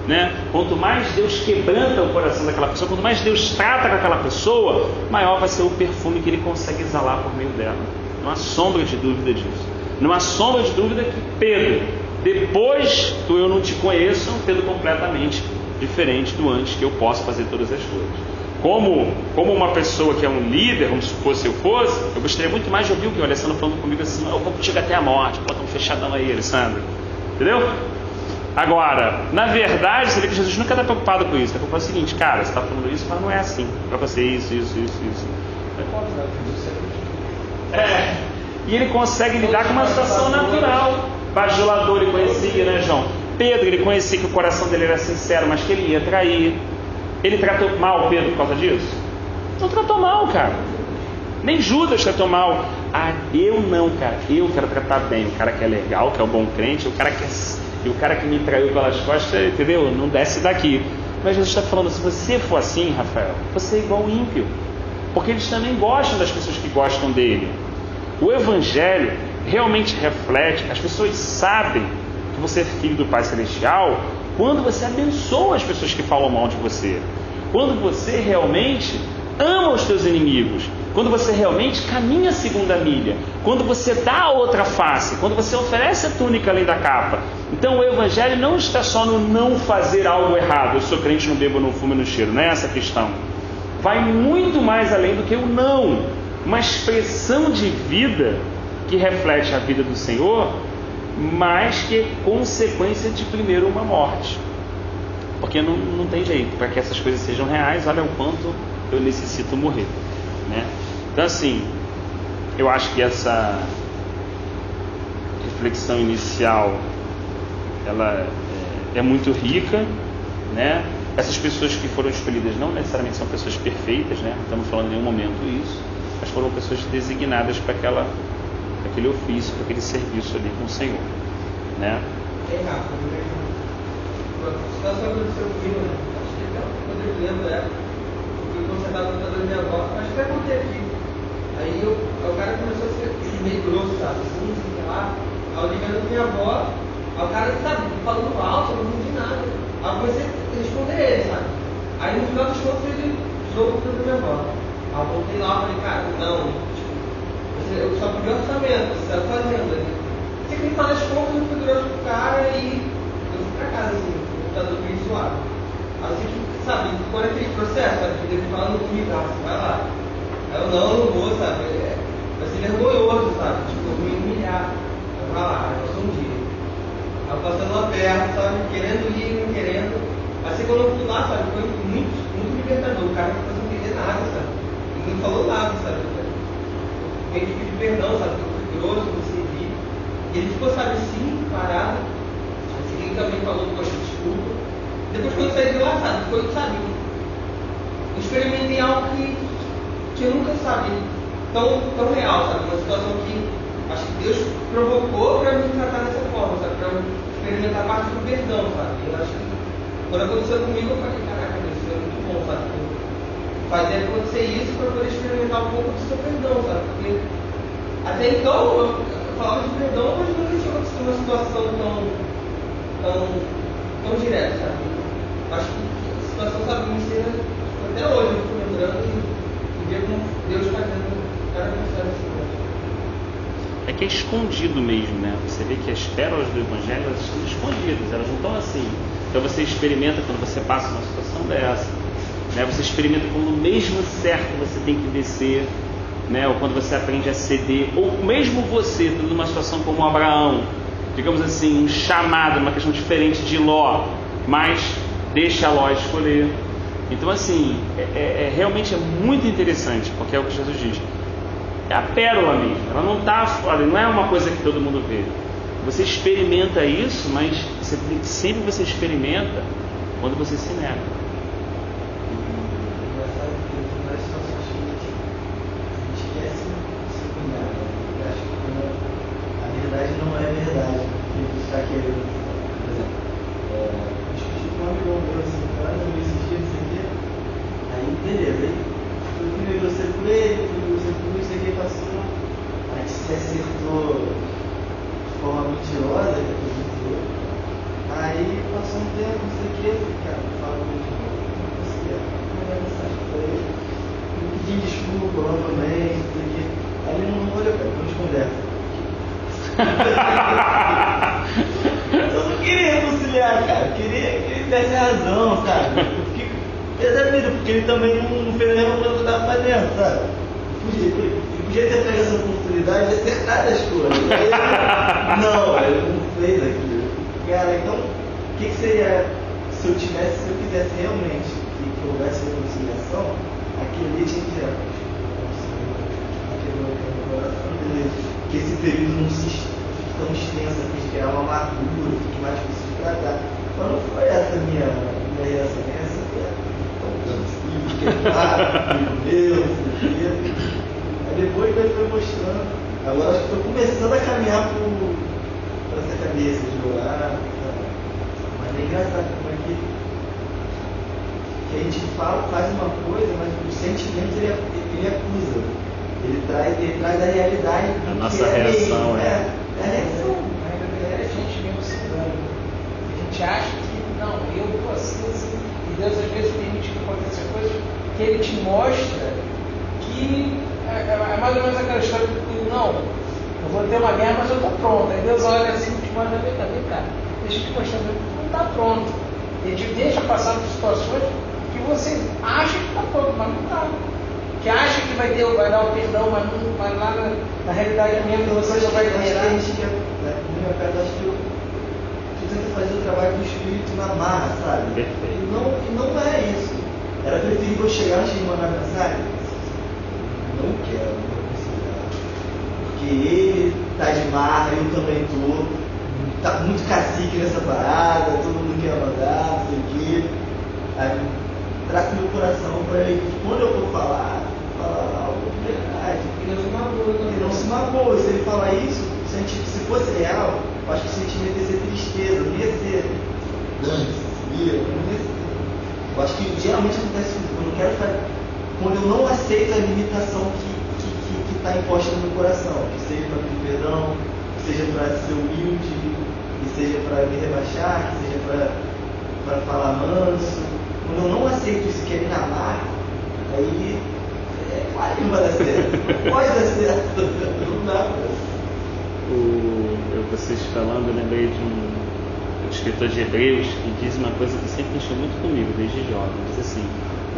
né? Quanto mais Deus quebranta o coração daquela pessoa, quanto mais Deus trata com aquela pessoa, maior vai ser o perfume que ele consegue exalar por meio dela. Não há sombra de dúvida disso. Não há sombra de dúvida que Pedro, depois do eu não te conheço, é um Pedro completamente diferente do antes, que eu posso fazer todas as coisas. Como uma pessoa que é um líder, como se fosse eu fosse, eu gostaria muito mais de ouvir o que o Alessandro falando comigo assim, eu vou contigo até a morte, bota um fechadão aí, Alessandro. Entendeu? Agora, na verdade, você vê que Jesus nunca está preocupado com isso. Está preocupado com o seguinte, cara, você está falando isso, mas não é assim. Vai fazer isso. E ele consegue lidar com uma situação natural. Bajulador ele conhecia, né, João? Pedro, ele conhecia que o coração dele era sincero, mas que ele ia trair. Ele tratou mal Pedro por causa disso? Não tratou mal, cara. Nem Judas tratou mal. Ah, eu não, cara. Eu quero tratar bem. O cara que é legal, que é o bom crente, o cara que me traiu pelas costas, entendeu? Não desce daqui. Mas Jesus está falando, se você for assim, Rafael, você é igual o ímpio. Porque eles também gostam das pessoas que gostam dele. O Evangelho realmente reflete, as pessoas sabem que você é filho do Pai Celestial quando você abençoa as pessoas que falam mal de você. Quando você realmente ama os teus inimigos. Quando você realmente caminha a segunda milha. Quando você dá a outra face. Quando você oferece a túnica além da capa. Então o Evangelho não está só no não fazer algo errado. Eu sou crente, não bebo, não fumo, não cheiro. Não é essa a questão. Vai muito mais além do que o não. Uma expressão de vida que reflete a vida do Senhor, mas que é consequência de primeiro uma morte. Porque não tem jeito. Para que essas coisas sejam reais, olha o quanto eu necessito morrer, né? Então assim, eu acho que essa reflexão inicial ela é muito rica, né? Essas pessoas que foram escolhidas não necessariamente são pessoas perfeitas, né? Não estamos falando em nenhum momento isso, mas foram pessoas designadas para aquele ofício, para aquele serviço ali com o Senhor, né? A situação aconteceu comigo, né? Acho que até quando eu lembro, eu fui consertar o computador da minha avó, acho que até contei aqui. Aí o cara começou a ser meio grosso, sabe? Assim, lá. Aí eu ligando pra minha avó, Aí o cara, sabe, falando alto, eu não entendi nada. Aí eu comecei a responder ele, sabe? Aí no final das contas ele tirou o da minha avó. Aí eu voltei lá e falei, cara, não, tipo, eu só pedi orçamento, você está fazendo. Sei que no final das contas eu fui durante o cara e eu fui pra casa, assim, o computador bem zoado. Assim que, sabe, quando aquele processo, sabe, que ele falando comigo, você vai lá. Aí eu não vou, sabe, vai ser vergonhoso, sabe, tipo, eu vou me humilhar. Eu vou lá, aí passou um dia. Aí eu passando lá perto, sabe, querendo ir, não querendo. Assim quando eu fui lá, sabe, foi muito, muito libertador. O cara não fez não entender nada, sabe, ele não falou nada, sabe. Eu meio que pedi perdão, sabe, eu fui grosso, não servi. E ele ficou, sabe, assim, parado. Assim, ele também falou, poxa, desculpa. Depois quando eu saí de lá, sabe, foi, sabe, eu experimentei algo que eu nunca, sabe, tão real, sabe, uma situação que acho que Deus provocou para me tratar dessa forma, sabe, para experimentar a parte do perdão, sabe. Eu acho que quando aconteceu comigo, eu falei, caraca, isso é muito bom, sabe, fazer acontecer isso para poder experimentar um pouco do seu perdão, sabe, porque até então eu falava de perdão, mas nunca tinha acontecido uma situação tão direta, sabe. Acho que a situação, sabe, me ensina, até hoje eu fico lembrando e ver como Deus fazendo cada pessoa dessa coisa. É que é escondido mesmo, né? Você vê que as pérolas do Evangelho, elas estão escondidas, elas não estão assim. Então você experimenta quando você passa uma situação dessa, né? Você experimenta quando mesmo certo você tem que descer, né? Ou quando você aprende a ceder, ou mesmo você, tendo uma situação como Abraão, digamos assim, um chamado, uma questão diferente de Ló, mas deixa Ló escolher. Então assim, realmente é muito interessante, porque é o que Jesus diz, é a pérola mesmo, ela não está fora, não é uma coisa que todo mundo vê. Você experimenta isso, mas sempre você experimenta quando você se nega. Engraçado que nas situações que a gente esquece de se cunhar, eu acho que a verdade não é verdade, que a gente está querendo. Por exemplo, discuti com um amigão meu assim, cara, eu esses dias, não sei o quê, aí beleza, aí eu fui negociar com ele, não sei o que passou, a gente se acertou de forma mentirosa, que acreditou. Aí passou um tempo, não sei o que, cara, fala comigo de novo, não consegui, mandar mensagem pra ele, me pedi desculpa novamente, não sei o que. Aí ele não olhou, cara, vamos conversa. Eu não queria reconciliar, cara, eu queria que ele desse razão, sabe? Eu fiquei pé da vida, porque ele também não fez a mesma coisa que eu tava fazendo, sabe? Ele podia ter pego essa oportunidade de acertar as coisas. Ele não fez aquilo. Cara, então, o que seria se eu quisesse realmente que houvesse reconciliação, aquele dia tinha que dizer, no coração, que esse período não se fique tão extenso, a gente criar uma amargura, fique mais difícil de tratar. Mas não foi essa a minha reação, essa foi filho meu, aí depois ele foi mostrando. Agora acho que estou começando a caminhar por essa cabeça de orar. Mas é engraçado como é que a gente faz uma coisa, mas os sentimentos ele acusa. Ele traz a realidade. A nossa reação é a reação. A gente mesmo se engana. A gente acha que, não, eu vou assim, e Deus às vezes permite que aconteça coisas que Ele te mostra que é mais ou menos aquela história que, não, eu vou ter uma guerra, mas eu estou pronto. Aí Deus olha assim e te manda, vem cá, deixa eu te mostrar, não está pronto. Ele te deixa passar por situações que você acha que está pronto, mas não está. Que acha que vai dar o perdão, mas lá na realidade mesmo você não vai ter. Acho que eu tento fazer o trabalho do Espírito na marra, sabe? Perfeito. E não é isso. Era preferível chegar antes de mandar mensagem. Não quero me reconciliar. Porque ele tá de marra, eu também tô. Tá muito cacique nessa parada, todo mundo quer mandar, não sei o quê. Aí trato meu coração para ele que quando eu for falar algo de verdade. Ele não se magoa. Ele não se magoa. Se ele falar isso, se fosse real, eu acho que o sentimento ia ser tristeza, não ia ser eu acho que geralmente acontece isso. Eu não quero fazer. Quando eu não aceito a limitação que está imposta no meu coração, que seja para pedir perdão, que seja para ser humilde, que seja para me rebaixar, que seja para falar manso. Quando eu não aceito isso, que é me amar, aí claro que não vai dar certo. Não pode dar certo. Não dá. Vocês falando, eu lembrei de um escritor de Hebreus que diz uma coisa que sempre mexeu muito comigo desde jovem. Diz assim: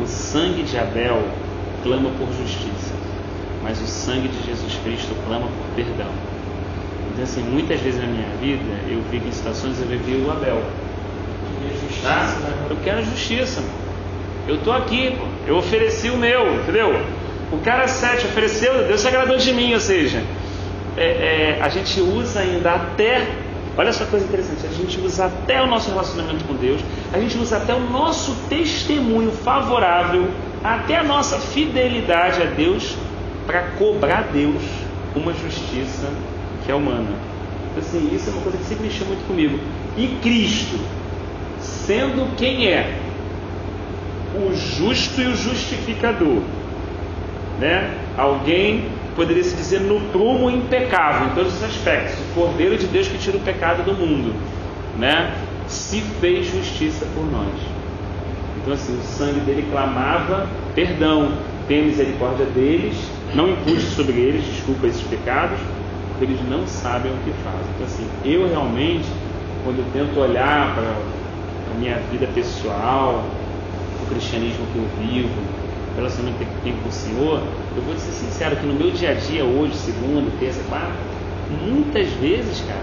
o sangue de Abel clama por justiça, mas o sangue de Jesus Cristo clama por perdão. Então assim, muitas vezes na minha vida eu vi que em situações eu vivi o Abel. Tá? Eu quero justiça, mano. Eu tô aqui, pô. Eu ofereci o meu, entendeu? O cara 7 ofereceu, Deus se agradou de mim, ou seja, a gente usa ainda até, olha só que coisa interessante, a gente usa até o nosso relacionamento com Deus, a gente usa até o nosso testemunho favorável, até a nossa fidelidade a Deus, para cobrar Deus uma justiça que é humana. Então, assim, isso é uma coisa que sempre mexeu muito comigo. E Cristo, sendo quem é, o justo e o justificador, né? Alguém poderia se dizer no prumo impecável em todos os aspectos, o Cordeiro de Deus que tira o pecado do mundo, né? Se fez justiça por nós. Então assim, o sangue dele clamava perdão, tenha misericórdia deles, não impute sobre eles, desculpa esses pecados, porque eles não sabem o que fazem. Então assim, eu realmente, quando eu tento olhar para a minha vida pessoal, o cristianismo que eu vivo, o relacionamento que tenho com o Senhor, eu vou ser sincero que no meu dia a dia hoje, segunda, terça, quarta, muitas vezes, cara,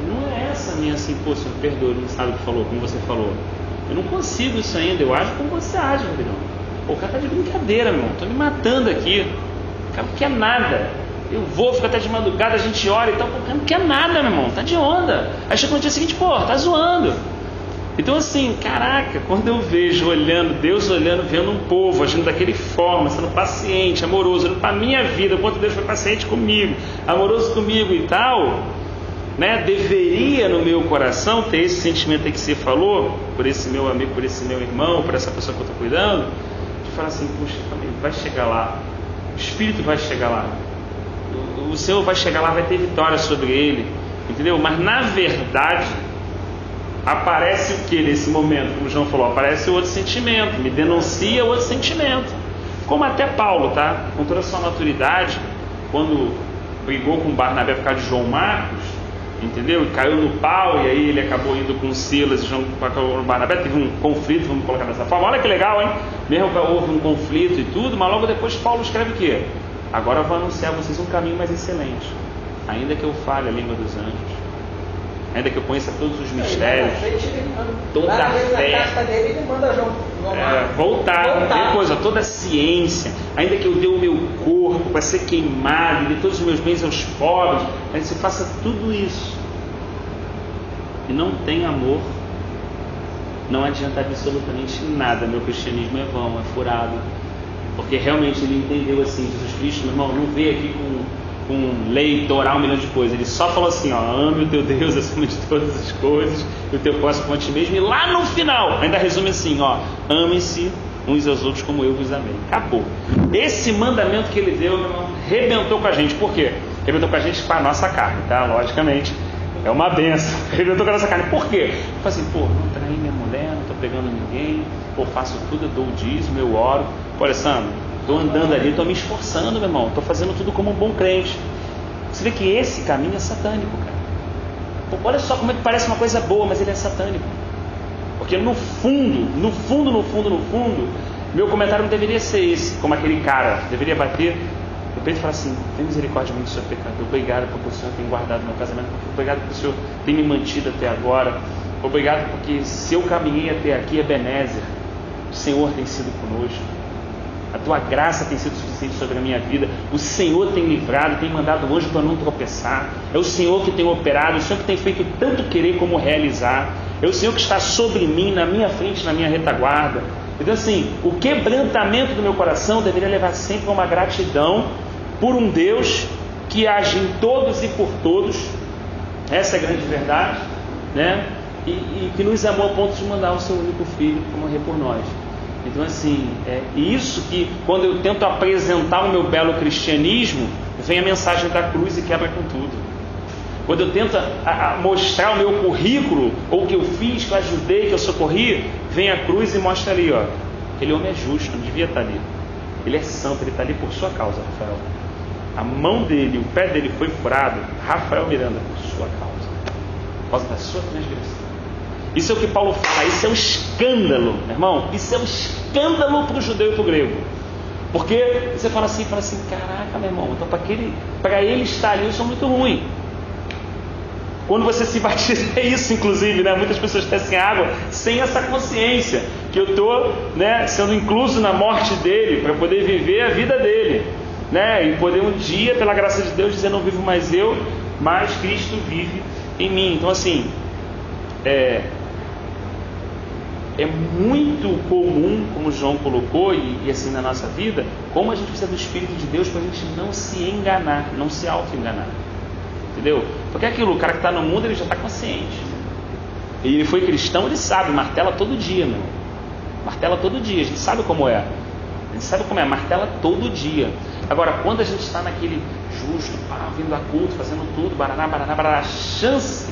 não é essa minha assim, pô, Senhor, perdoa, não sabe o que falou, como você falou. Eu não consigo isso ainda, eu acho como você age, Rodrigão. Pô, o cara tá de brincadeira, meu irmão, tô me matando aqui, o cara não quer nada. Eu vou, fico até de madrugada, a gente ora e tal, pô, o cara não quer nada, meu irmão, tá de onda. Aí chega no dia seguinte, pô, tá zoando. Então assim, caraca, quando eu vejo olhando, Deus olhando, vendo um povo agindo daquele forma, sendo paciente, amoroso, olhando para a minha vida, o quanto Deus foi paciente comigo, amoroso comigo e tal, né? Deveria no meu coração ter esse sentimento aí que você falou, por esse meu amigo, por esse meu irmão, por essa pessoa que eu estou cuidando, de falar assim, puxa, vai chegar lá, o Espírito vai chegar lá, o Senhor vai chegar lá, vai ter vitória sobre ele, entendeu? Mas na verdade aparece o que nesse momento? Como o João falou, aparece outro sentimento, me denuncia outro sentimento. Como até Paulo, tá? Com toda a sua maturidade, quando brigou com Barnabé por causa de João Marcos, entendeu? E caiu no pau, e aí ele acabou indo com Silas e João com Barnabé, teve um conflito, vamos colocar dessa forma. Olha que legal, hein? Mesmo que houve um conflito e tudo, mas logo depois Paulo escreve o quê? Agora eu vou anunciar a vocês um caminho mais excelente, ainda que eu fale a língua dos anjos, ainda que eu conheça todos os mistérios, toda a fé, dele, ele manda voltar, depois, toda a ciência, ainda que eu dê o meu corpo para ser queimado, e dê todos os meus bens aos pobres, aí você faça tudo isso e não tem amor, não adianta absolutamente nada. Meu cristianismo é vão, é furado, porque realmente ele entendeu assim, Jesus Cristo, meu irmão, não veio aqui com lei, Torá, 1 milhão de coisas. Ele só falou assim, ó, ame o teu Deus acima de todas as coisas, e o teu próximo como a ti mesmo. E lá no final, ainda resume assim, ó, amem-se uns aos outros como eu vos amei. Acabou. Esse mandamento que ele deu, meu irmão, rebentou com a gente. Por quê? Rebentou com a gente para a nossa carne, tá? Logicamente, é uma benção. Rebentou com a nossa carne. Por quê? Eu falei assim, pô, não traí minha mulher, não tô pegando ninguém, pô, faço tudo, eu dou o dízimo, eu oro. Pô, Alessandro, estou andando ali, estou me esforçando, meu irmão, estou fazendo tudo como um bom crente. Você vê que esse caminho é satânico, cara. Pô, olha só como é que parece uma coisa boa, mas ele é satânico. Porque no fundo, meu comentário não deveria ser esse, como aquele cara, deveria bater no peito e falar assim, tem misericórdia do seu pecado, obrigado porque o Senhor tem guardado meu casamento, obrigado porque o Senhor tem me mantido até agora, obrigado porque se eu caminhei até aqui, Ebenezer, o Senhor tem sido conosco. A tua graça tem sido suficiente sobre a minha vida. O Senhor tem livrado, tem mandado o anjo para não tropeçar. É o Senhor que tem operado, é o Senhor que tem feito tanto querer como realizar. É o Senhor que está sobre mim, na minha frente, na minha retaguarda. Então assim, o quebrantamento do meu coração deveria levar sempre a uma gratidão por um Deus que age em todos e por todos. Essa é a grande verdade, né? E que nos amou a ponto de mandar o seu único filho para morrer por nós. Então assim, é isso que quando eu tento apresentar o meu belo cristianismo, vem a mensagem da cruz e quebra com tudo. quando eu tento mostrar o meu currículo, ou o que eu fiz, que eu ajudei, que eu socorri, vem a cruz e mostra ali, ó, aquele homem é justo, não devia estar ali. Ele é santo, ele está ali por sua causa, Rafael. A mão dele, o pé dele foi furado, Rafael Miranda, por sua causa, por causa da sua transgressão. Isso é o que Paulo fala, isso é um escândalo, meu irmão, isso é um escândalo para o judeu e para o grego. Porque você fala assim, caraca, meu irmão, então para ele estar ali eu sou muito ruim. Quando você se batiza, é isso inclusive, né? Muitas pessoas descem água sem essa consciência, que eu estou, né, sendo incluso na morte dele, para poder viver a vida dele, né? E poder um dia, pela graça de Deus, dizer, não vivo mais eu, mas Cristo vive em mim. Então assim, é muito comum, como o João colocou, e assim na nossa vida, como a gente precisa do Espírito de Deus para a gente não se enganar, não se auto-enganar. Entendeu? Porque aquilo, o cara que está no mundo, ele já está consciente. E ele foi cristão, ele sabe, martela todo dia, meu. Martela todo dia, a gente sabe como é. A gente sabe como é, martela todo dia. Agora, quando a gente está naquele justo, vindo a culto, fazendo tudo, baraná, a chance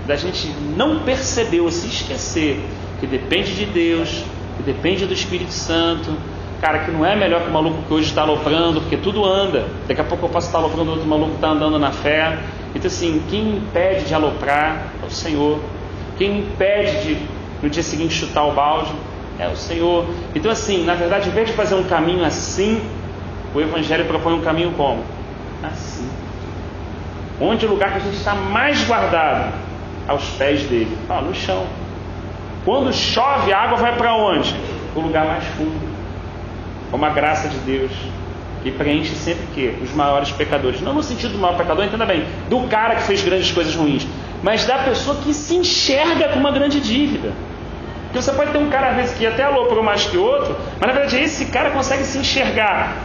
da gente não perceber ou se esquecer que depende de Deus, que depende do Espírito Santo, cara, que não é melhor que o maluco que hoje está aloprando, porque tudo anda. Daqui a pouco eu posso estar aloprando, outro maluco está andando na fé. Então assim, quem me impede de aloprar é o Senhor. Quem me impede de no dia seguinte chutar o balde é o Senhor. Então assim, na verdade, em vez de fazer um caminho assim, o Evangelho propõe um caminho como? Assim. Onde é o lugar que a gente está mais guardado? Aos pés dele, no chão. Quando chove, a água vai para onde? O lugar mais fundo. Como a graça de Deus, que preenche sempre o quê? Os maiores pecadores. Não no sentido do maior pecador, entenda bem, do cara que fez grandes coisas ruins, mas da pessoa que se enxerga com uma grande dívida. Porque você pode ter um cara, às vezes, que até aloprou mais que outro, mas na verdade esse cara consegue se enxergar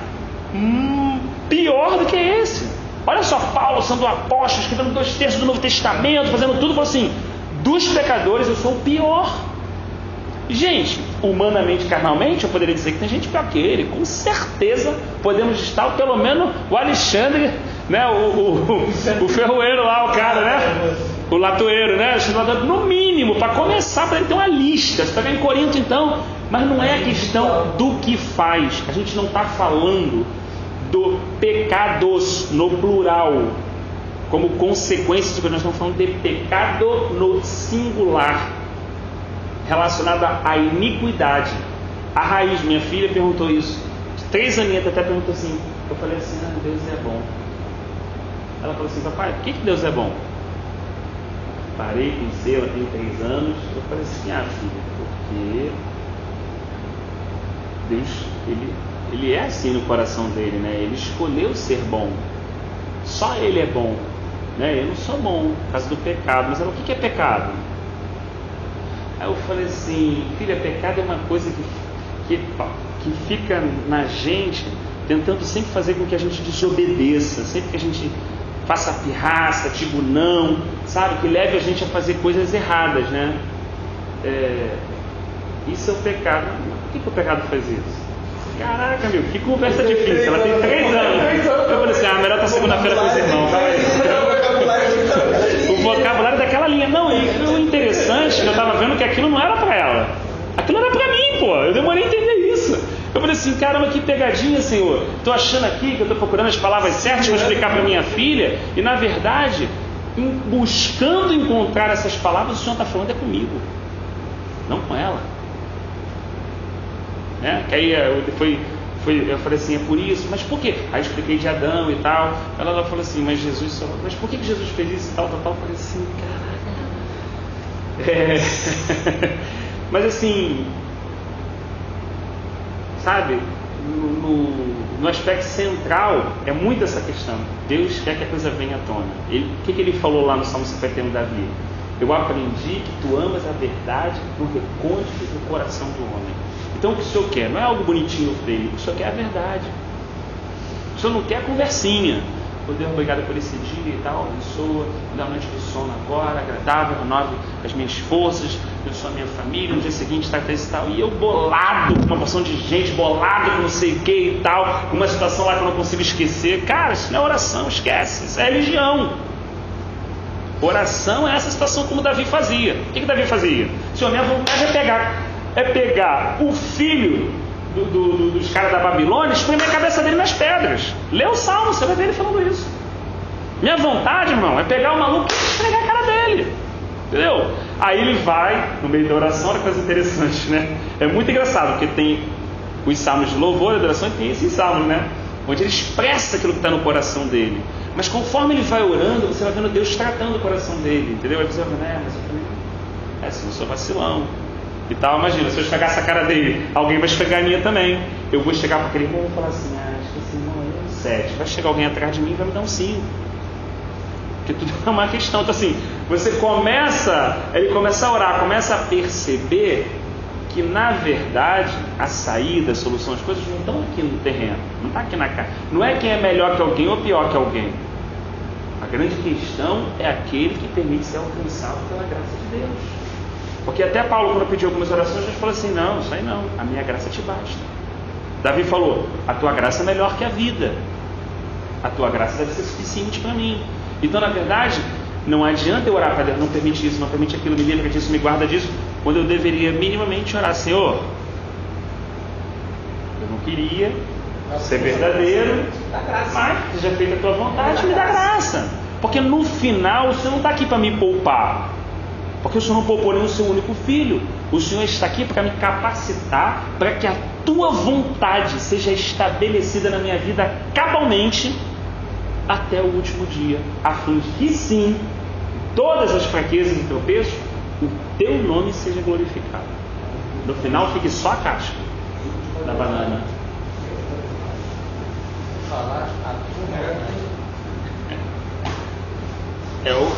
pior do que esse. Olha só, Paulo, sendo um apóstolo, escrevendo 2/3 do Novo Testamento, fazendo tudo, falou assim, dos pecadores eu sou o pior. Gente, humanamente, carnalmente, eu poderia dizer que tem gente pior que ele. Com certeza podemos estar, pelo menos o Alexandre, né? O ferroeiro lá, o cara, né? O latoeiro, né? No mínimo, para começar, para ele ter uma lista. Você está em Corinto então, mas não é a questão do que faz. A gente não está falando do pecados no plural, como consequência do que nós estamos falando de pecado no singular, relacionada à iniquidade. A raiz, minha filha perguntou isso, 3 aninhos até perguntou assim, eu falei assim, Deus é bom. Ela falou assim, papai, por que Deus é bom? Parei, pensei, ela tem 3 anos, eu falei assim, filha, porque Deus, ele é assim no coração dele, né? Ele escolheu ser bom, só ele é bom, né? Eu não sou bom por causa do pecado. Mas ela, o que é pecado? Aí eu falei assim, filha, pecado é uma coisa que fica na gente, tentando sempre fazer com que a gente desobedeça, sempre que a gente faça pirraça, digo não, sabe, que leve a gente a fazer coisas erradas, né? Isso é o pecado. Por que o pecado faz isso? Caraca, meu, que conversa difícil. Ela tem 3 anos. Eu falei assim, melhor estar segunda-feira com os irmãos. O vocabulário daquela linha. Não, e o interessante, eu estava vendo que aquilo não era para ela. Aquilo era para mim, pô. Eu demorei a entender isso. Eu falei assim, caramba, que pegadinha, Senhor. Estou achando aqui que eu estou procurando as palavras certas para explicar para minha filha. E na verdade, buscando encontrar essas palavras, o Senhor está falando comigo, não com ela. Que aí eu falei assim, é por isso, mas por quê? Aí eu expliquei de Adão e tal. Ela falou assim, mas por que Jesus fez isso e tal? Eu falei assim, caraca. Mas assim, sabe, no aspecto central é muito essa questão. Deus quer que a coisa venha à tona. O que ele falou lá no Salmo 51, Davi? Eu aprendi que tu amas a verdade no recôndito do coração do homem. Então o que o Senhor quer? Não é algo bonitinho dele, o Senhor quer a verdade. O Senhor não quer a conversinha. Deus, obrigado por esse dia e tal, abençoa, me dá uma noite de sono agora, agradável, renove as minhas forças, abençoa a minha família, no dia seguinte está esse tal. E eu bolado com uma porção de gente, bolado com não sei o que e tal, com uma situação lá que eu não consigo esquecer. Cara, isso não é oração, esquece, isso é religião. Oração é essa situação como Davi fazia. O que Davi fazia? Senhor, minha vontade é pegar o filho dos caras da Babilônia e espremer a cabeça dele nas pedras. Lê o Salmo, você vai ver ele falando isso. Minha vontade, irmão, é pegar o maluco e esfregar a cara dele. Entendeu? Aí ele vai, no meio da oração, olha que coisa interessante, né? É muito engraçado, porque tem os salmos de louvor e adoração e tem esses salmos, né? Onde ele expressa aquilo que está no coração dele. Mas conforme ele vai orando, você vai vendo Deus tratando o coração dele, entendeu? Aí você vai vendo, mas eu também, assim, eu sou vacilão e tal. Imagina, se eu esfregasse a cara dele, alguém vai esfregar a minha também. Eu vou chegar para aquele irmão e vou falar assim, acho que esse irmão é um 7. Vai chegar alguém atrás de mim e vai me dar um 5. Porque tudo é uma questão. Então assim, ele começa a orar, começa a perceber que na verdade a saída, a solução, as coisas não estão aqui no terreno, não está aqui na casa. Não é quem é melhor que alguém ou pior que alguém. A grande questão é aquele que permite ser alcançado pela graça de Deus. Porque até Paulo, quando pediu algumas orações, já falou assim, não, isso aí não, a minha graça te basta. Davi falou, a tua graça é melhor que a vida, a tua graça deve ser suficiente para mim. Então, na verdade, não adianta eu orar para Deus, não permite isso, não permite aquilo, me livra disso, me guarda disso, quando eu deveria minimamente orar, Senhor, eu não queria ser verdadeiro, mas seja feita a tua vontade, me dá graça. Porque no final, o Senhor não está aqui para me poupar, porque o Senhor não poupou nem o seu único filho. O Senhor está aqui para me capacitar, para que a tua vontade seja estabelecida na minha vida cabalmente, até o último dia, a fim de que sim, todas as fraquezas e tropeços, o teu nome seja glorificado. No final fique só a casca da banana. Falar a tua vontade.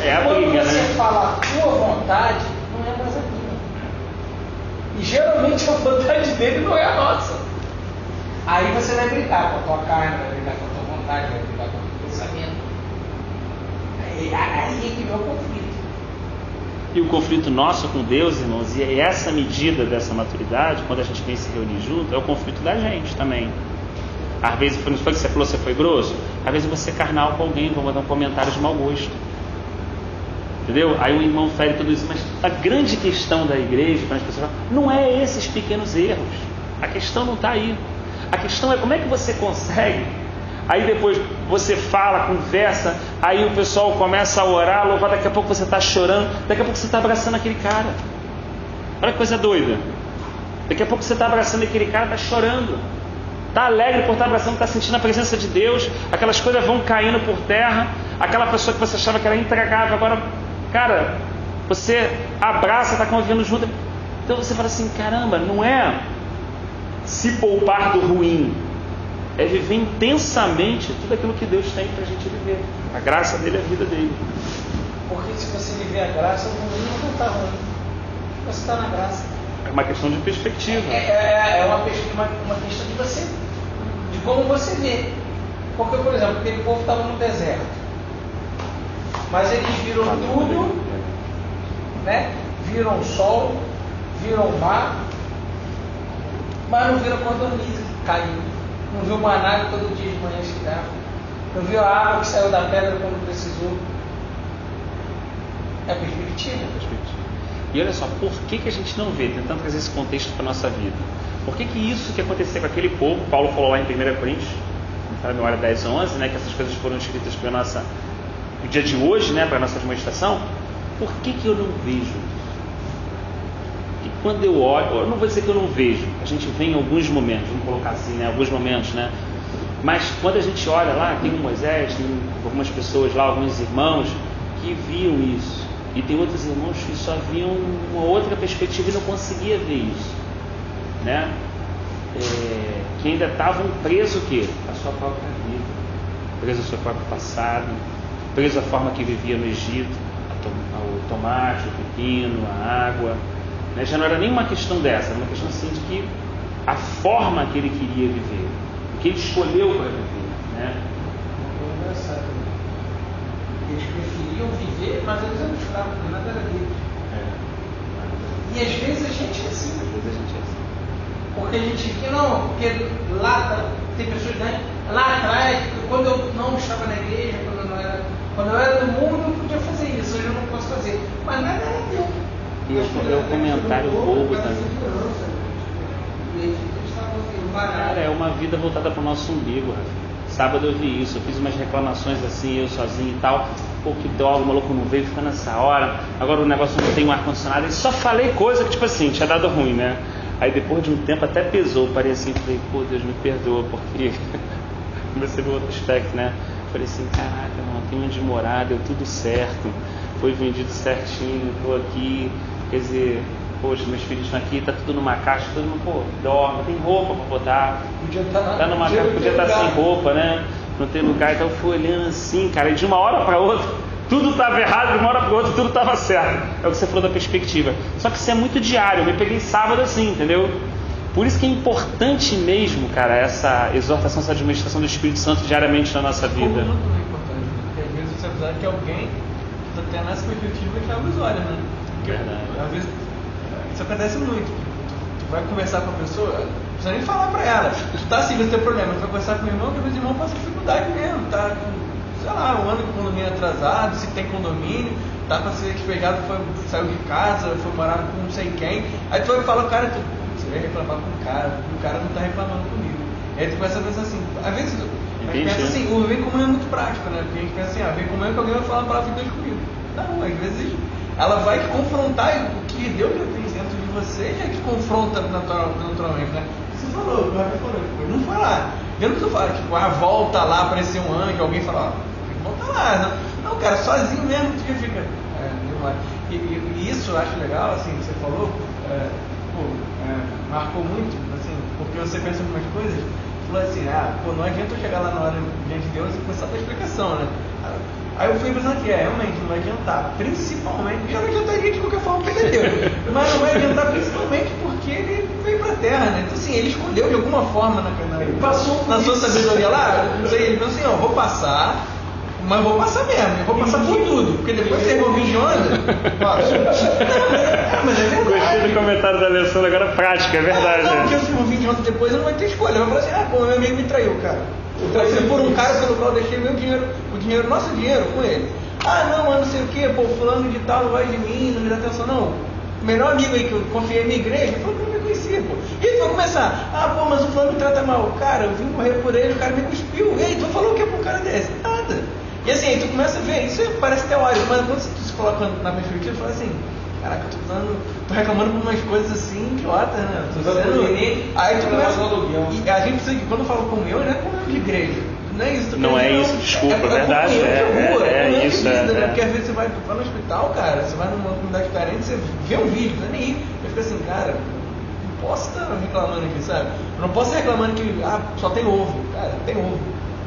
É a briga, Quando você né? fala a tua vontade, não é mais a minha. E geralmente a vontade dele não é a nossa. Aí você vai brigar com a tua carne, vai brigar com a tua vontade, vai brigar com o teu pensamento. Aí é que vem o conflito. E o conflito nosso com Deus, irmãos, e essa medida dessa maturidade, quando a gente vem se reunir junto, é o conflito da gente também. Às vezes, não foi que você falou, você foi grosso? Às vezes você é carnal com alguém, vou mandar um comentário de mau gosto. Entendeu? Aí o irmão fere tudo isso. Mas a grande questão da igreja, para as pessoas, não é esses pequenos erros. A questão não está aí. A questão é como é que você consegue. Aí depois você fala, conversa, aí o pessoal começa a orar, louvar, daqui a pouco você está chorando, daqui a pouco você está abraçando aquele cara. Olha que coisa doida. Daqui a pouco você está abraçando aquele cara, está chorando, está alegre por estar abraçando, está sentindo a presença de Deus, aquelas coisas vão caindo por terra, aquela pessoa que você achava que era intragável, agora, cara, você abraça, está convivendo junto. Então você fala assim, caramba, não é se poupar do ruim, é viver intensamente tudo aquilo que Deus tem para a gente viver. A graça dele é a vida dele. Porque se você viver a graça, o ruim não está ruim. Você está na graça. É uma questão de perspectiva. É uma questão de você, de como você vê. Porque, por exemplo, aquele povo estava no deserto, mas eles viram tudo, né? Viram o sol, viram o mar, mas não viram a codorniz caindo. Não viu o maná que todo dia de manhã chegava. Não viu a água que saiu da pedra quando precisou. É a perspectiva. E olha só, por que a gente não vê, tentando trazer esse contexto para a nossa vida? Por que isso que aconteceu com aquele povo, Paulo falou lá em 1 Coríntios, na memória 10, 11, né, que essas coisas foram escritas para o dia de hoje, né, para a nossa demonstração? Por que eu não vejo isso? E quando eu olho, eu não vou dizer que eu não vejo, a gente vê em alguns momentos, vamos colocar assim, né, alguns momentos, né? Mas quando a gente olha lá, tem o Moisés, tem algumas pessoas lá, alguns irmãos que viam isso. E tem outros irmãos que só viam uma outra perspectiva e não conseguiam ver isso, né? Que ainda estavam presos o quê? A sua própria vida, presos ao seu próprio passado, presos à forma que vivia no Egito, o tomate, o pepino, a água, né? Já não era nem uma questão dessa, era uma questão assim de que a forma que ele queria viver, o que ele escolheu para viver, né? É engraçado. Eles preferiam viver, mas eles eram escravos, porque nada era deles. E às vezes a gente é assim. Porque a gente vê, não, porque lá tem pessoas, né? Lá atrás, quando eu não estava na igreja, quando eu não era Quando eu era do mundo, eu podia fazer isso, hoje eu não posso fazer. Mas nada era meu. E o comentário bobo também. Cara, é uma vida voltada para o nosso umbigo, Rafa. Sábado eu vi isso, eu fiz umas reclamações assim, eu sozinho e tal. Pô, que droga, o maluco não veio, fica nessa hora. Agora o negócio não tem um ar-condicionado. E só falei coisa que, tipo assim, tinha dado ruim, né? Aí depois de um tempo até pesou, parei assim, falei, pô, Deus me perdoa, porque comecei a ver outro aspecto, né? Falei assim, caraca, mano, tem onde morar, deu tudo certo, foi vendido certinho, tô aqui, quer dizer, poxa, meus filhos estão aqui, tá tudo numa caixa, todo mundo, pô, dorme, tem roupa pra botar, Podia estar tá numa caixa, podia estar sem roupa, né? Não tem lugar, então eu fui olhando assim, cara, e de uma hora pra outra, tudo estava errado, de uma hora para outra, tudo estava certo. É o que você falou da perspectiva. Só que isso é muito diário, eu me peguei sábado assim, entendeu? Por isso que é importante mesmo, cara, essa exortação, essa administração do Espírito Santo diariamente na nossa vida. Como muito importante, né? Porque às vezes você precisa que alguém está tendo essa perspectiva que abre os olhos, né? Porque às vezes isso acontece muito. Tu vai conversar com a pessoa, não precisa nem falar pra ela. Tu tá assim, você tem problema, tu vai conversar com o irmão, que o irmão passa dificuldade mesmo, tá com, sei lá, um ano de condomínio atrasado, se tem condomínio, tá pra ser despejado, saiu de casa, foi morar com não sei quem. Aí tu vai falar, cara, você vai reclamar com o cara não tá reclamando comigo. E aí tu começa a pensar assim, às vezes a gente pensa assim, o vem comum é muito prático, né? Porque a gente pensa assim, vem comum é que alguém vai falar a palavra de Deus comigo. Não, às vezes ela vai te confrontar o que Deus já fez dentro de você, já te confronta naturalmente, né? Você falou, o Rafa falou, não foi lá. Eu não tô falando, tipo, volta lá, apareceu um anjo, alguém fala, volta lá. Não, cara, sozinho mesmo, tu já fica. E isso eu acho legal, assim, você falou, marcou muito, assim, porque você pensa em algumas coisas, falou assim, não adianta eu chegar lá na hora diante de Deus e começar a dar explicação, né? Aí eu fui pensando que realmente não vai adiantar, principalmente, já não adiantaria de qualquer forma perder Deus, mas não vai adiantar principalmente porque ele veio pra terra, né? Então assim, ele escolheu de alguma forma na sua sabedoria lá, não sei, ele falou assim, vou passar, mas vou passar mesmo, eu vou passar por tudo, porque depois vocês vão vir de onda, mas é verdade. Gostei do comentário da Alessandra, agora prática, é verdade. Não, porque vocês vão vir de onda depois, eu não vou ter escolha, eu vou falar assim, meu amigo me traiu, cara. Eu traí por um cara pelo qual eu deixei meu dinheiro, nosso dinheiro com ele. Não, mas não sei o que, fulano de tal não vai de mim, não me dá atenção, não. O melhor amigo aí que eu confiei na minha igreja, foi que eu não me conhecia, pô. E ele vai começar, mas o fulano me trata mal. Cara, eu vim correr por ele, o cara me cuspiu. E aí, tu falou o que pra um cara desse? Nada. E assim, aí tu começa a ver, isso parece teórico, mas quando tu se coloca na perspectiva, tu fala assim, caraca, tô reclamando por umas coisas assim, idiotas, né? Aí tu começa. E a gente precisa, quando eu falo comunhão, não é comunhão de igreja. Não é isso. Não é isso, desculpa, é verdade. É isso. Porque às vezes você vai no hospital, cara, você vai numa comunidade carente, você vê um vídeo, não é nem ir. Você fica assim, cara, não posso estar reclamando aqui, sabe? Eu não posso estar reclamando que só tem ovo. Cara, tem ovo.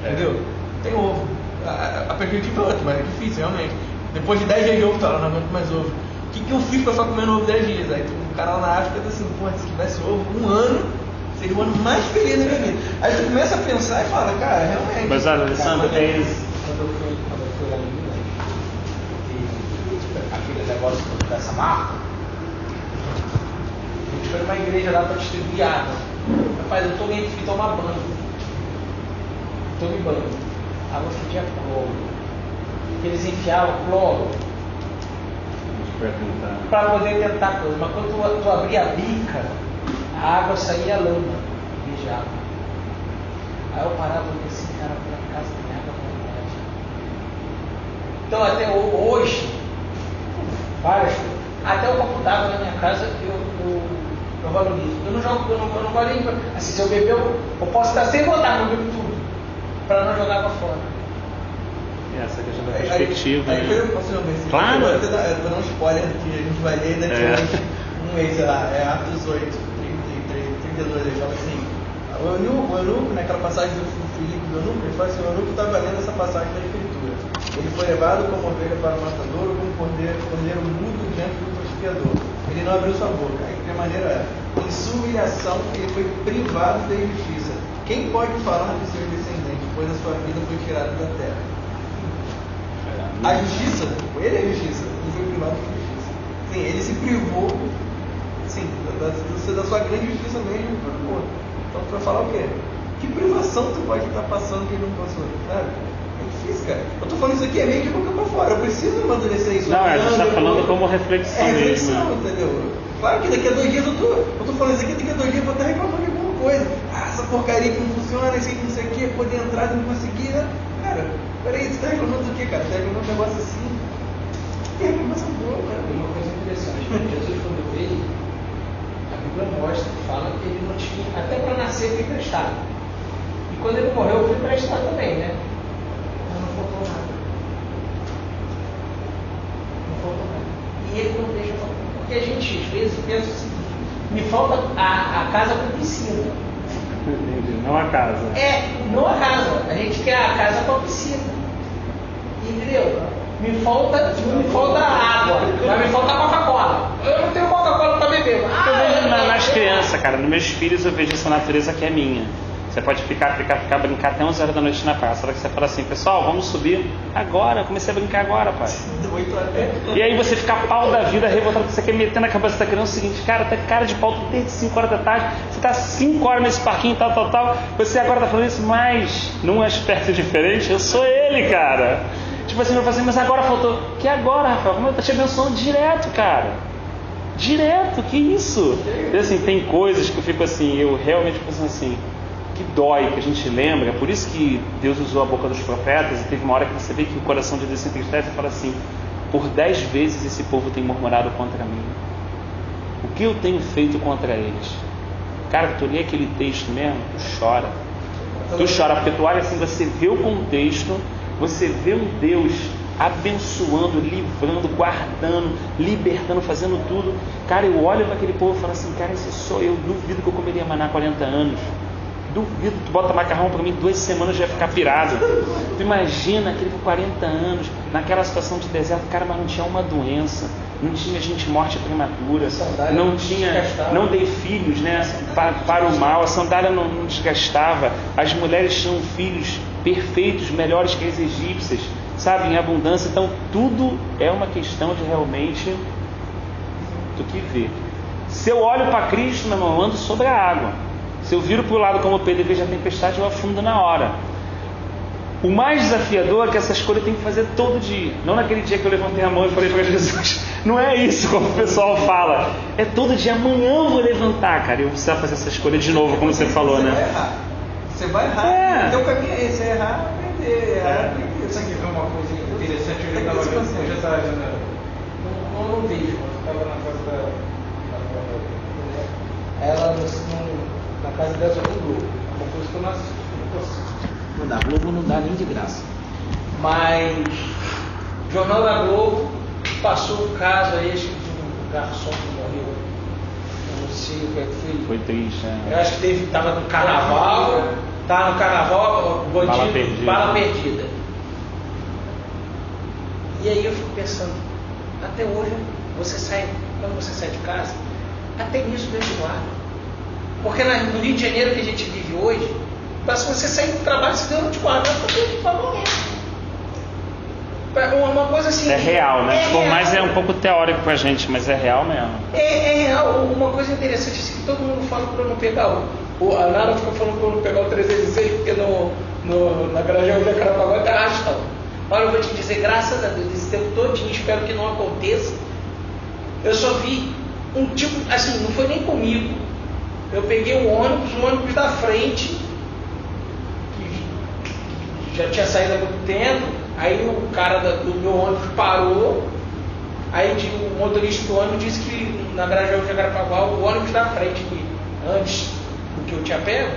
Entendeu? Tem ovo. A perspectiva é outra, mas é difícil, realmente. Depois de 10 dias de ovo, tá lá, não aguento mais ovo. O que eu fiz pra só comendo ovo 10 dias? Aí o cara lá na África tá assim, se tivesse ovo, um ano, seria o ano mais feliz da minha vida. Aí tu começa a pensar e fala, cara, realmente. Mas olha, Alessandro, Quando eu fui lá em Minas, aquele negócio dessa marca, a gente foi numa igreja lá para distribuir água. Rapaz, eu tomei fui tomar banho. Tomei banho. A água fedia cloro. Eles enfiavam cloro para poder tentar coisa. Mas quando tu abria a bica, a água saía lama, vigiava. Aí eu parava e disse assim, cara, por acaso tem água pra verdade. Então até hoje, várias coisas. Até o copo d'água na minha casa eu valorizo. Eu não jogo, eu não valorizo. Assim, se eu beber, eu posso estar sem botar, mas eu bebo tudo. Para não jogar água fora. Essa questão da perspectiva. Aí eu posso ver se claro. Eu vou dar um spoiler que a gente vai ler daqui a um mês, sei lá, é Atos 8, 32, ele fala assim, o eunuco, naquela passagem do Filipe do eunuco, ele fala assim, o eunuco estava lendo essa passagem da Escritura. Ele foi levado como ovelha para o matadouro, como cordeiro mudo diante do expiador. Ele não abriu sua boca. Aí que maneira em sua humilhação, ele foi privado da justiça. Quem pode falar de seu descendente, pois a sua vida foi tirada da terra? A justiça, ele é a justiça, ele foi privado da justiça. Sim, ele se privou, sim, da sua grande justiça mesmo. Então, para falar o quê? Que privação tu pode estar passando que ele não passou, sabe? É isso, cara. Eu tô falando isso aqui, é meio de boca pra fora. Eu preciso amadurecer isso. Não, a gente tá falando como reflexão mesmo. Reflexão, entendeu? Claro que daqui a 2 dias eu tô falando isso aqui, daqui a 2 dias eu vou estar reclamando de alguma coisa. Ah, essa porcaria que não funciona, isso aqui, não sei o que, poder entrar e não conseguir, né? Cara, peraí, você tá reclamando do quê, cara? Você tá reclamando de um negócio assim? Que reclamação boa, cara. Uma coisa interessante, Jesus quando veio, a Bíblia mostra, fala que ele não tinha, até para nascer foi emprestado. E quando ele morreu foi emprestado também, né? Mas não faltou nada. Não faltou nada. E ele não deixa faltar. Porque a gente às vezes pensa o seguinte, me falta a casa com piscina. Entendi, não a casa. Não a casa, a gente quer a casa com a piscina. Entendeu? Não me falta água, mas me falta Coca-Cola. Eu não tenho Coca-Cola para beber. Eu vejo nas crianças, cara, nos meus filhos eu vejo essa natureza que é minha. Você pode ficar, brincar até 11 horas da noite na praça. Só que você fala assim, pessoal, vamos subir agora. Eu comecei a brincar agora, pai. E aí você fica pau da vida, revoltado, você quer meter na cabeça da criança o seguinte, cara, tá cara de pau desde 5 horas da tarde, você tá 5 horas nesse parquinho, tal. Você agora tá falando isso, mas num aspecto diferente, eu sou ele, cara. Tipo assim, eu falo assim, mas agora faltou. Que agora, Rafael? Como eu tô te abençoando direto, cara. Direto, que isso? E assim, tem coisas que eu fico assim, eu realmente fico pensando assim, que dói, que a gente lembra. Por isso que Deus usou a boca dos profetas, e teve uma hora que você vê que o coração de Deus se entristece e fala assim, por 10 vezes esse povo tem murmurado contra mim. O que eu tenho feito contra eles? Cara, tu lê aquele texto mesmo, tu chora. Tu chora, porque tu olha assim, você vê o contexto, você vê um Deus abençoando, livrando, guardando, libertando, fazendo tudo. Cara, eu olho para aquele povo e falo assim, cara, esse sou eu, duvido que eu comeria maná 40 anos. Duvido, tu bota macarrão para mim 2 semanas já ia ficar pirado. Tu imagina aquele com 40 anos, naquela situação de deserto, cara, mas não tinha uma doença, não tinha gente morte prematura, não dei filhos, né, para o mal, a sandália não desgastava, as mulheres tinham filhos perfeitos, melhores que as egípcias, sabe, em abundância. Então tudo é uma questão de realmente do que ver. Se eu olho para Cristo, meu irmão, eu ando sobre a água. Se eu viro para o lado como Pedro e vejo a tempestade, eu afundo na hora. O mais desafiador é que essa escolha tem que fazer todo dia. Não naquele dia que eu levantei a mão e falei para Jesus. Não é isso como o pessoal fala. É todo dia. Amanhã eu vou levantar, cara. E eu vou precisar fazer essa escolha de novo, como você falou, né? Você vai errar. O teu caminho é esse. É errar, aprender. Errar, aprender. Isso aqui foi uma coisa interessante. Eu já estava vendo. Não vejo. Eu estava na casa da ela na casa dela só tem Globo. É uma coisa que eu não assisto. Não dá. Globo não dá nem de graça. Mas Jornal da Globo passou um caso aí, acho que de um garçom que morreu. Eu não sei o que é que foi. Foi triste, né? Eu acho que estava no carnaval. Estava no carnaval, bandido, bala perdida. E aí eu fico pensando, até hoje, quando você sai de casa, até nisso Deus te guarda. Porque no Rio de Janeiro que a gente vive hoje, se você sair do trabalho, se Deus não te guardar, porque Deus vai morrer. Uma coisa assim. É real, né? Por real. mais é um pouco teórico pra gente, mas é real mesmo. É real. Uma coisa interessante assim, que todo mundo fala para eu não pegar a Nara fica falando para eu não pegar o 306, porque na Grajaú de Carapaguá está arrastão. Olha, eu vou te dizer, graças a Deus, esse tempo todinho, espero que não aconteça. Eu só vi um tipo, assim, não foi nem comigo. Eu peguei o ônibus da frente, que já tinha saído há muito tempo, aí o cara do meu ônibus parou, aí o motorista do ônibus disse que na Grajaú de Carapaguá, o ônibus da frente, que antes do que eu tinha pego,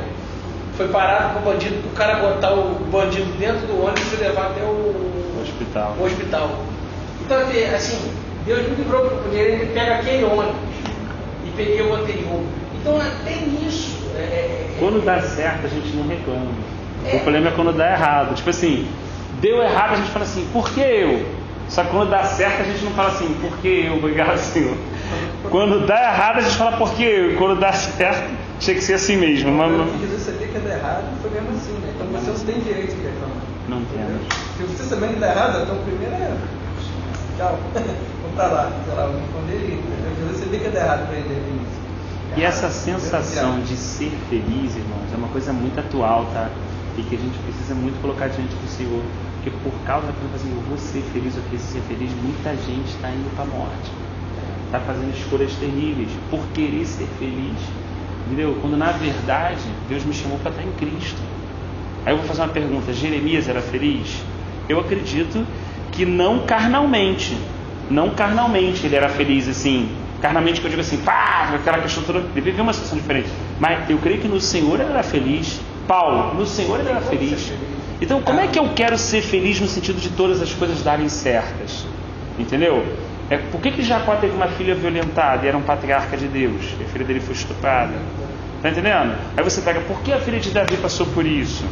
foi parado com o bandido, o cara botar o bandido dentro do ônibus e levar até o hospital. Então, assim, Deus me livrou, porque ele pega aquele ônibus e peguei o anterior. Então, tem isso. Quando dá certo, a gente não reclama. O problema é quando dá errado. Tipo assim, deu errado, a gente fala assim, por que eu? Só que quando dá certo, a gente não fala assim, por que eu? Obrigado, Senhor. Quando dá errado, a gente fala, por que eu? E quando dá certo, tinha que ser assim mesmo. Se você vê que dá errado, foi mesmo assim, né? Então você não tem direito de reclamar. Não temos. Se você também dá errado, então primeiro é tchau, vamos pra lá, sei lá, vamos responder ele. Se você vê que dá errado pra ele, isso. E essa sensação de ser feliz, irmãos, é uma coisa muito atual, tá? E que a gente precisa muito colocar diante do Senhor. Porque por causa daquilo que eu vou ser feliz, eu quero ser feliz, muita gente está indo para a morte. Está fazendo escolhas terríveis por querer ser feliz. Entendeu? Quando na verdade Deus me chamou para estar em Cristo. Aí eu vou fazer uma pergunta: Jeremias era feliz? Eu acredito que não carnalmente. Não carnalmente ele era feliz assim. Carnalmente que eu digo assim, pá, aquela questão toda. Ele viveu uma situação diferente. Mas eu creio que no Senhor ele era feliz. Paulo, no Senhor ele era feliz. Então como é que eu quero ser feliz no sentido de todas as coisas darem certas? Entendeu? Por que Jacó teve uma filha violentada e era um patriarca de Deus? E a filha dele foi estuprada. Está entendendo? Aí você pega, por que a filha de Davi passou por isso?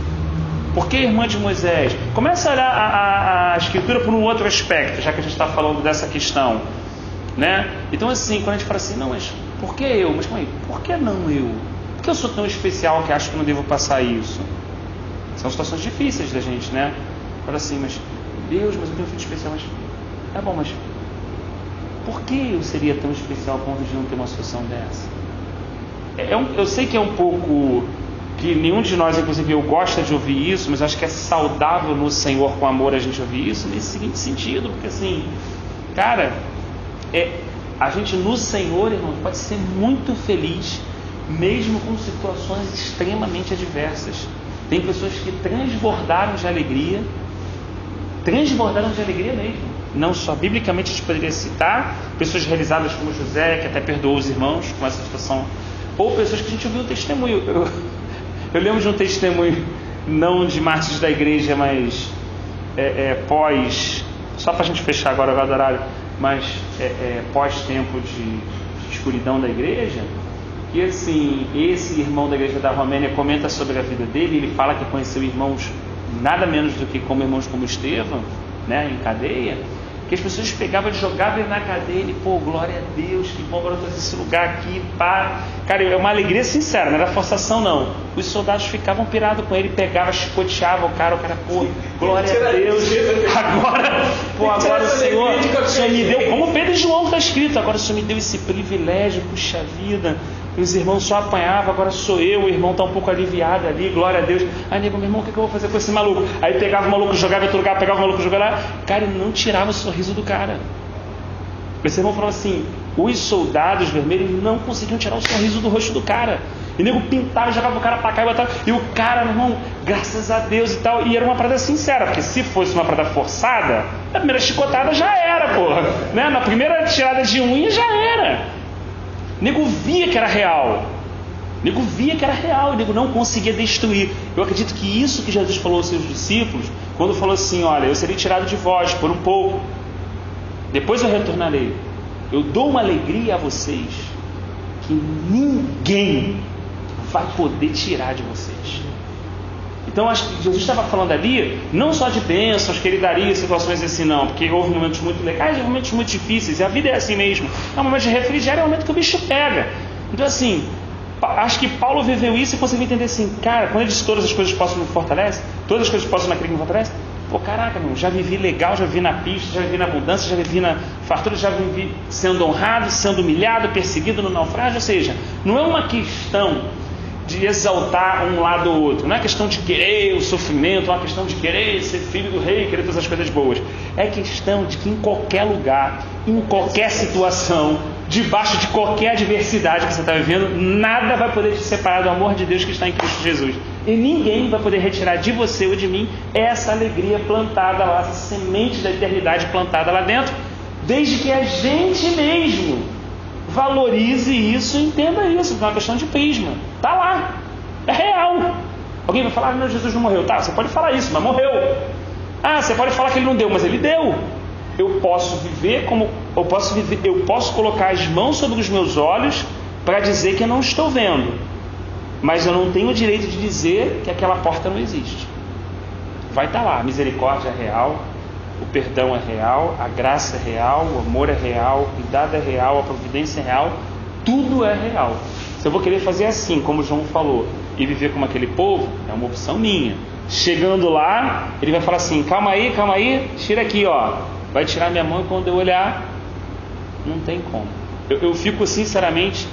Por que a irmã de Moisés? Começa a olhar a escritura por um outro aspecto, já que a gente está falando dessa questão. Né? Então assim, quando a gente fala assim, não, mas por que eu? Mas calma aí, por que não eu? Por que eu sou tão especial que acho que não devo passar isso? São situações difíceis da gente, né? Fala assim, mas Deus, mas eu tenho um filho especial, mas tá bom, mas por que eu seria tão especial a ponto de não ter uma situação dessa? Eu sei que é um pouco que nenhum de nós, inclusive eu, gosta de ouvir isso, mas acho que é saudável no Senhor com amor a gente ouvir isso nesse seguinte sentido, porque assim, cara, a gente no Senhor, irmão, pode ser muito feliz mesmo com situações extremamente adversas. Tem pessoas que transbordaram de alegria mesmo. Não só biblicamente a gente poderia citar pessoas realizadas como José, que até perdoou os irmãos com essa situação, ou pessoas que a gente ouviu um testemunho. Eu lembro de um testemunho, não de mártires da igreja, mas pós, só para a gente fechar agora o horário, mas pós-tempo de escuridão da igreja, e assim, esse irmão da igreja da Romênia comenta sobre a vida dele. Ele fala que conheceu irmãos nada menos do que como irmãos como Estevão, né, em cadeia, que as pessoas pegavam e jogavam ele na cadeia, ele, pô, glória a Deus, que bom, agora eu estou nesse lugar aqui, pá. Cara, é uma alegria sincera, não era forçação não. Os soldados ficavam pirados com ele, pegavam, chicoteavam o cara, pô, glória a Deus, agora o Senhor me deu, como Pedro e João está escrito, agora o Senhor me deu esse privilégio, puxa vida, os irmãos só apanhavam, agora sou eu, o irmão está um pouco aliviado ali, glória a Deus. Aí nego, meu irmão, o que eu vou fazer com esse maluco? Aí pegava o maluco, jogava em outro lugar, pegava o maluco, jogava lá. Cara, ele não tirava o sorriso do cara. Esse irmão falou assim, os soldados vermelhos não conseguiam tirar o sorriso do rosto do cara. E nego pintava, jogava o cara pra cá e botava. E o cara, meu irmão, graças a Deus e tal. E era uma parada sincera, porque se fosse uma parada forçada, na primeira chicotada já era, porra. Né? Na primeira tirada de unha já era. Nego via que era real. Nego não conseguia destruir. Eu acredito que isso que Jesus falou aos seus discípulos, quando falou assim, olha, eu serei tirado de vós por um pouco, depois eu retornarei. Eu dou uma alegria a vocês que ninguém vai poder tirar de vocês. Então acho que Jesus estava falando ali não só de bênçãos que ele daria em situações assim, não, porque houve momentos muito legais e momentos muito difíceis, e a vida é assim mesmo. É um momento de refrigério, é um momento que o bicho pega. Então assim, acho que Paulo viveu isso e conseguiu entender assim, cara, quando ele disse todas as coisas possam me fortalecem, todas as coisas possam naquele que me fortalece, pô, caraca, meu, já vivi legal, já vivi na pista, já vivi na abundância, já vivi na fartura, já vivi sendo honrado, sendo humilhado, perseguido no naufrágio. Ou seja, não é uma questão de exaltar um lado ou outro, não é questão de querer o sofrimento, é uma questão de querer ser filho do rei, querer todas as coisas boas. É questão de que em qualquer lugar, em qualquer situação, debaixo de qualquer adversidade que você está vivendo, nada vai poder te separar do amor de Deus que está em Cristo Jesus. E ninguém vai poder retirar de você ou de mim essa alegria plantada lá, essa semente da eternidade plantada lá dentro, desde que a gente mesmo valorize isso e entenda isso. É uma questão de prisma. Está lá. É real. Alguém vai falar, não, Jesus não morreu. Tá, você pode falar isso, mas morreu. Ah, você pode falar que ele não deu, mas ele deu. Eu posso viver como... Eu posso colocar as mãos sobre os meus olhos para dizer que eu não estou vendo. Mas eu não tenho o direito de dizer que aquela porta não existe. Vai estar lá. A misericórdia é real. O perdão é real, a graça é real, o amor é real, o cuidado é real, a providência é real, tudo é real. Se eu vou querer fazer assim, como João falou, e viver como aquele povo, é uma opção minha. Chegando lá, ele vai falar assim, calma aí, tira aqui, ó. Vai tirar minha mão e quando eu olhar, não tem como. Eu fico sinceramente,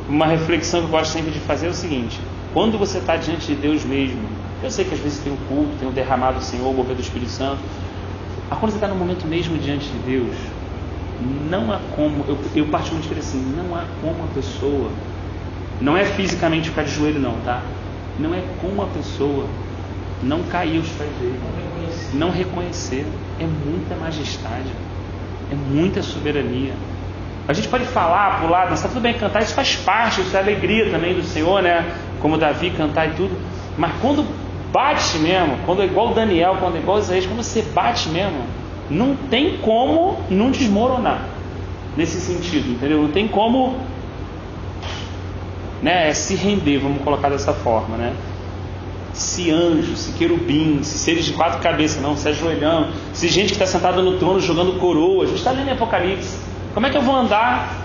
uma reflexão que eu gosto sempre de fazer é o seguinte, quando você está diante de Deus mesmo, Eu sei que às vezes tem um culto, tem um derramado do Senhor, o mover do Espírito Santo. Mas quando você está no momento mesmo diante de Deus, não há como, eu particularmente creio assim, não há como a pessoa, não é fisicamente ficar de joelho não, tá? Não é como a pessoa não cair aos pés dele, não reconhecer. É muita majestade, é muita soberania. A gente pode falar, pular, dançar, tudo bem, cantar, isso faz parte, isso é alegria também do Senhor, né? Como Davi cantar e tudo. Mas quando bate mesmo, quando é igual Daniel, quando é igual Isaías, quando você bate mesmo, não tem como não desmoronar nesse sentido, entendeu? Não tem como, né, se render, vamos colocar dessa forma, né? Se anjo, se querubim, se seres de 4 cabeças, não, se ajoelhando, se gente que está sentada no trono jogando coroa. A gente está lendo em Apocalipse. Como é que eu vou andar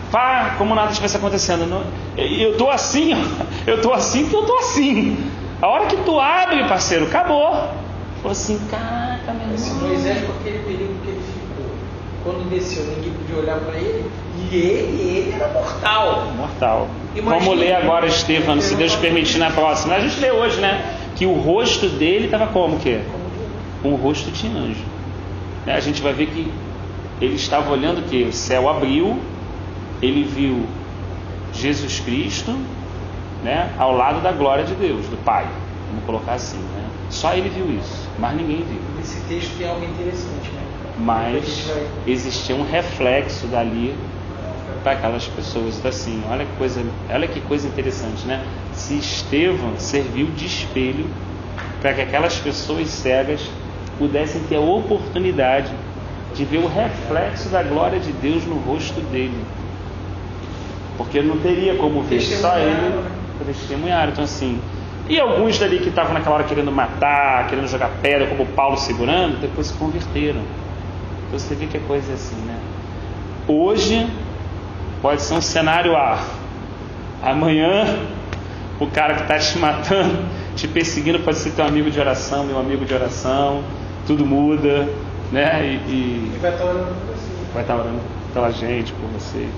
como nada estivesse acontecendo? Eu estou assim, eu estou assim porque eu estou assim. A hora que tu abre, parceiro, acabou. Falou assim, caraca, meu Esse irmão. Moisés, com aquele período que ele ficou, quando desceu, ninguém podia olhar para ele, e ele era mortal. Mortal. Imagina. Vamos ler agora, Estevão, se Deus permitir na próxima. A gente lê hoje, né? Que o rosto dele estava como o quê? Com o rosto de anjo. Né? A gente vai ver que ele estava olhando o quê? O céu abriu, ele viu Jesus Cristo, né? Ao lado da glória de Deus, do Pai. Vamos colocar assim, né? Só ele viu isso, mas ninguém viu. Esse texto tem algo interessante, né? Mas existia um reflexo dali para aquelas pessoas. Então assim, olha que coisa interessante, né? Se Estevão serviu de espelho para que aquelas pessoas cegas pudessem ter a oportunidade de ver o reflexo da glória de Deus no rosto dele, porque não teria como ver, só ele testemunhar. Então assim, e alguns dali que estavam naquela hora querendo matar, querendo jogar pedra, como Paulo segurando, depois se converteram. Então você vê que a coisa é assim, né? Hoje pode ser um cenário A, amanhã o cara que está te matando, te perseguindo, pode ser teu amigo de oração, meu amigo de oração. Tudo muda, né? E vai estar orando por você. vai estar orando pela gente, por você.